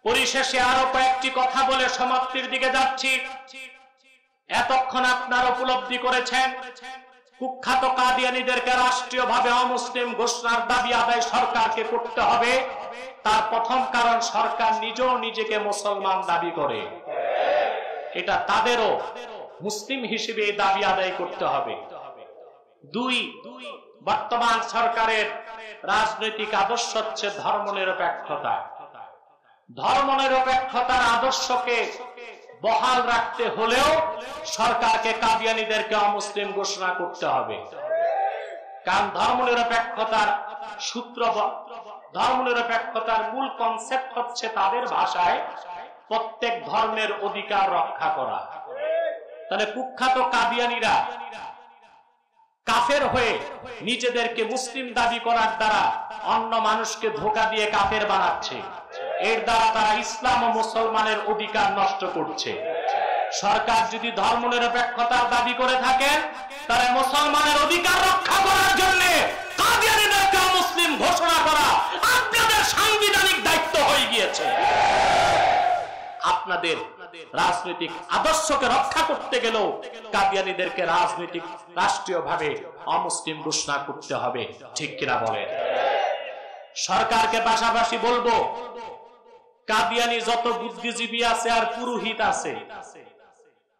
পরিশেষে আরো কয়েকটি কথা বলে সমাপ্তির দিকে যাচ্ছি। এতক্ষণ আপনারা উপলব্ধি করেছেন কুখ্যাত কাদিয়ানীদেরকে রাষ্ট্রীয়ভাবে অমুসলিম ঘোষণার দাবি আদায় সরকারকে করতে হবে। তার প্রথম কারণ, সরকার নিজেও নিজেকে মুসলমান দাবি করে, এটা তাদেরও মুসলিম হিসেবে এই দাবি আদায় করতে হবে। দুই, বর্তমান সরকারের রাজনৈতিক আদর্শ হচ্ছে ধর্মনিরপেক্ষতা। ধর্মনিরপেক্ষতার আদর্শকে বহাল রাখতে হলেও সরকারকে কাদিয়ানীদেরকে অমুসলিম ঘোষণা করতে হবে। কারণ ধর্মনিরপেক্ষতার সূত্র, ধর্মনিরপেক্ষতার মূল কনসেপ্ট হচ্ছে তাদের ভাষায় প্রত্যেক ধর্মের অধিকার রক্ষা করা। তাহলে কুখ্যাত কাদিয়ানীরা কাফের হয়ে নিজেদেরকে মুসলিম দাবি করার দ্বারা অন্য মানুষকে ধোঁকা দিয়ে কাফের বানাচ্ছে। এর দ্বারা তারা ইসলাম ও মুসলমানের অধিকার নষ্ট করছে। সরকার যদি ধর্মনিরপেক্ষতার দাবি করে থাকেন, তাহলে মুসলমানের অধিকার রক্ষা করার জন্য কাদিয়ানীদেরকে মুসলিম ঘোষণা করা আপনাদের সাংবিধানিক দায়িত্ব হয়ে গিয়েছে। আপনাদের রাজনৈতিক আদর্শকে রক্ষা করতে গেলেও কাদিয়ানীদেরকে রাজনৈতিক রাষ্ট্রীয়ভাবে অমুসলিম ঘোষণা করতে হবে, ঠিক কিনা বলেন? সরকারকে পাশাপাশি বলবো, কাদিয়ানী যত বুদ্ধিজীবী আছে আর পুরোহিত আছে,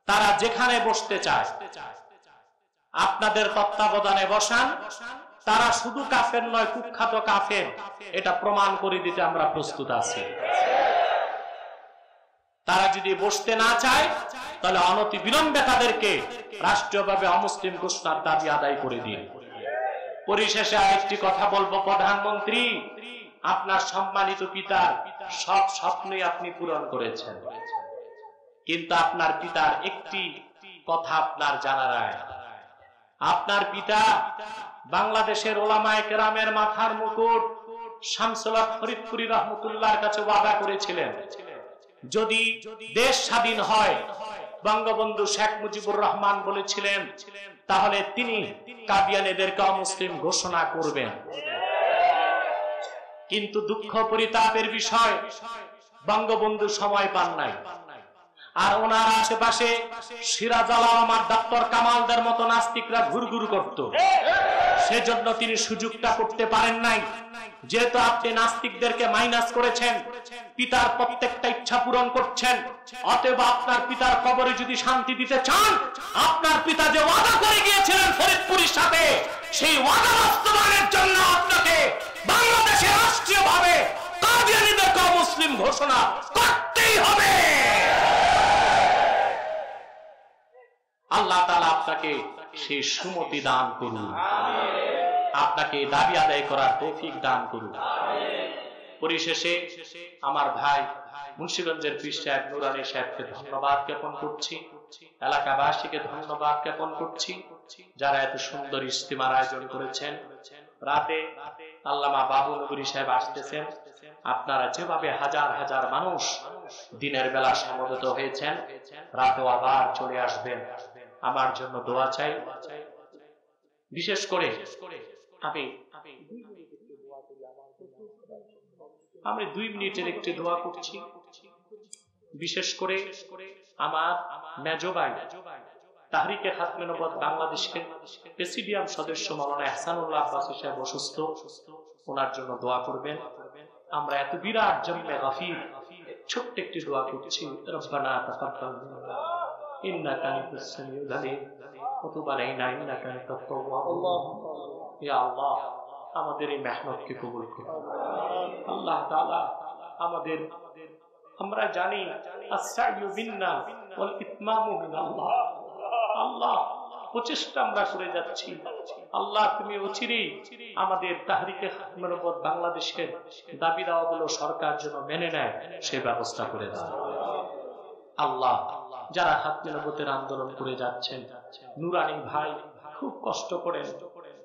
তারা যেখানে বসতে চায় আপনাদের তত্ত্বাবধানে বসান। তারা শুধু কাফের নয়, কুখ্যাত কাফের, এটা প্রমাণ করে দিতে আমরা প্রস্তুত আছি। তারা যদি বসতে না চায়, তাহলে অনতি বিলম্বে তাদেরকে রাষ্ট্রীয়ভাবে অমুসলিম ঘোষণার দাবি আদায় করে দিন। পরিশেষে আরেকটি কথা বলবো, প্রধানমন্ত্রী, আপনার সম্মানিত পিতার সব স্বপ্নই আপনি পূরণ করেছেন, কিন্তু আপনার পিতার একটি কথা আপনার জানা নাই। আপনার পিতা বাংলাদেশের ওলামায়ে কেরামের মাথার মুকুট শামসুল হক ফরিদপুরি রহমতুল্লাহর কাছে ওয়াদা করেছিলেন, যদি দেশ স্বাধীন হয়, বঙ্গবন্ধু শেখ মুজিবুর রহমান বলেছিলেন, তাহলে তিনি কাদিয়ানীদেরকে অমুসলিম ঘোষণা করবেন। কিন্তু দুঃখ পরিতাপের বিষয়, বঙ্গবন্ধু সময় পান নাই। আর ওনার আশেপাশে সিরাজ আল আমার ডক্টর কামালদের মতো নাস্তিকরা ঘুরঘুর করত, সেজন্য তিনি সুযোগটা করতে পারেন নাই। যেহেতু আপনি নাস্তিকদেরকে মাইনাস করেছেন, পিতার প্রত্যেকটা ইচ্ছা পূরণ করছেন, অতএব আপনার পিতার কবরে যদি শান্তি দিতে চান, আপনার পিতা যে ওয়াদা করে গিয়েছিলেন ফরিদপুরের সাথে, সেই ওয়াদা বাস্তবায়নের জন্য আপনাকে বাংলাদেশে রাষ্ট্রীয়ভাবে কাদিয়ানীদেরকে মুসলিম ঘোষণা করতেই হবে। আল্লাহ তাআলা আপনাকে সেই সুমতি দান করুন, আপনাকে দাবি আদায় করার তৌফিক দান করুন। পরিশেষে আমার ভাই মুন্সিগঞ্জের পীর সাহেব নুরানী সাহেবকে ধন্যবাদ জ্ঞাপন করছি, এলাকাবাসীকে ধন্যবাদ জ্ঞাপন করছি যারা এত সুন্দর ইজতিমার আয়োজন করেছেন। রাতে আল্লামা বাবু নগরী সাহেব আসতেছেন, আপনারা যেভাবে হাজার হাজার মানুষ দিনের বেলা সমবেত হয়েছেন, রাতেও আবার চলে আসবেন। আমার জন্য দোয়া চাই। বিশেষ করে আমি আমি 2 মিনিটের একটি দোয়া করছি। বিশেষ করে আমার মেজো ভাই তাহরিকে খাতমে নবুয়ত বাংলাদেশের প্রেসিডিয়াম সদস্য মাওলানা ইহসানুল্লাহ আব্বাসী সাহেব অসুস্থ, ওনার জন্য দোয়া করবেন। আমরা এত বিরাট জম্মে গাফির ছোট্ট একটি দোয়া করছি, রব্বানা তাকাব্বাল মিন্না ইন্নাকা আনতাস সামিউল আলিম ওয়া তুব আলাইনা ইন্নাকা আনতাত তাওয়াবুর রাহিম। ইয়া আল্লাহ, আমাদের এই মেহনতকে কবুল করুন। আল্লাহ তাআলা আমাদের, আমরা জানি আস-সা'য়ু বিন্না ওয়াল ইতমামু মিনাল্লাহ। আল্লাহ, প্রচেষ্টা আমরা করে যাচ্ছি। আল্লাহ, তুমি অচিরেই আমাদের তাহরিকে খাতমে নবুয়ত বাংলাদেশের দাবি দাওয়াগুলো সরকার যেন মেনে নেয় সে ব্যবস্থা করে দাও। আল্লাহ, যারা খাতমে নবুয়তের আন্দোলন করে যাচ্ছেন, নুরানি ভাই খুব কষ্ট করে,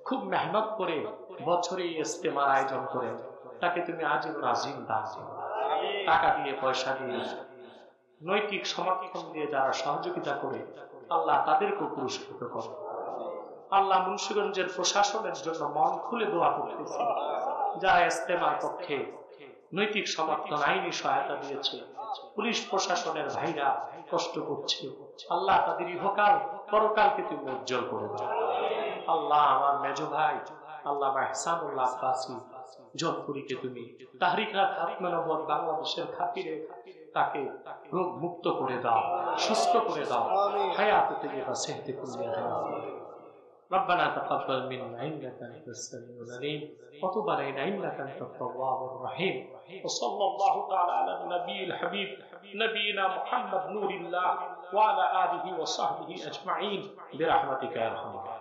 খুব মেহনত করে বছরে ইজতেমার আয়োজন করে, তাকে তুমি আজীবন আজিম দান করো। টাকা দিয়ে, পয়সা দিয়ে, নৈতিক সমর্থন দিয়ে যারা সহযোগিতা করে, আল্লাহ তাদেরকেও পুরস্কৃত করো। আল্লাহ, মুন্সিগঞ্জের প্রশাসনের জন্য মন খুলে দোয়া করতেছি। যারা ইজতেমার পক্ষে নৈতিক সমর্থন, আইনি সহায়তা দিয়েছে, পুলিশ প্রশাসনের ভাইরা কষ্ট করছে, আল্লাহ তাদের ইহকাল পরকালকে তুমি উজ্জ্বল করে দাও। আল্লাহ, আমার মেজো ভাই আল্লামা ইহসানুল্লাহ আব্বাসী জনপুরীকে তুমি তাহরিকে খাতমে নবুয়ত বাংলাদেশের খাতিরে তাকে রোগ মুক্ত করে দাও, সুস্থ করে দাও, হায়াত তাইয়্যিবা সেহতে কুল্লিয়া দাও। ربنا تقبل منا إنك أنت السميع العليم وتب علينا إنك أنت التواب الرحيم وصلى الله تعالى على النبي الحبيب نبينا محمد نور الله وعلى آله وصحبه أجمعين برحمتك يا أرحم الراحمين.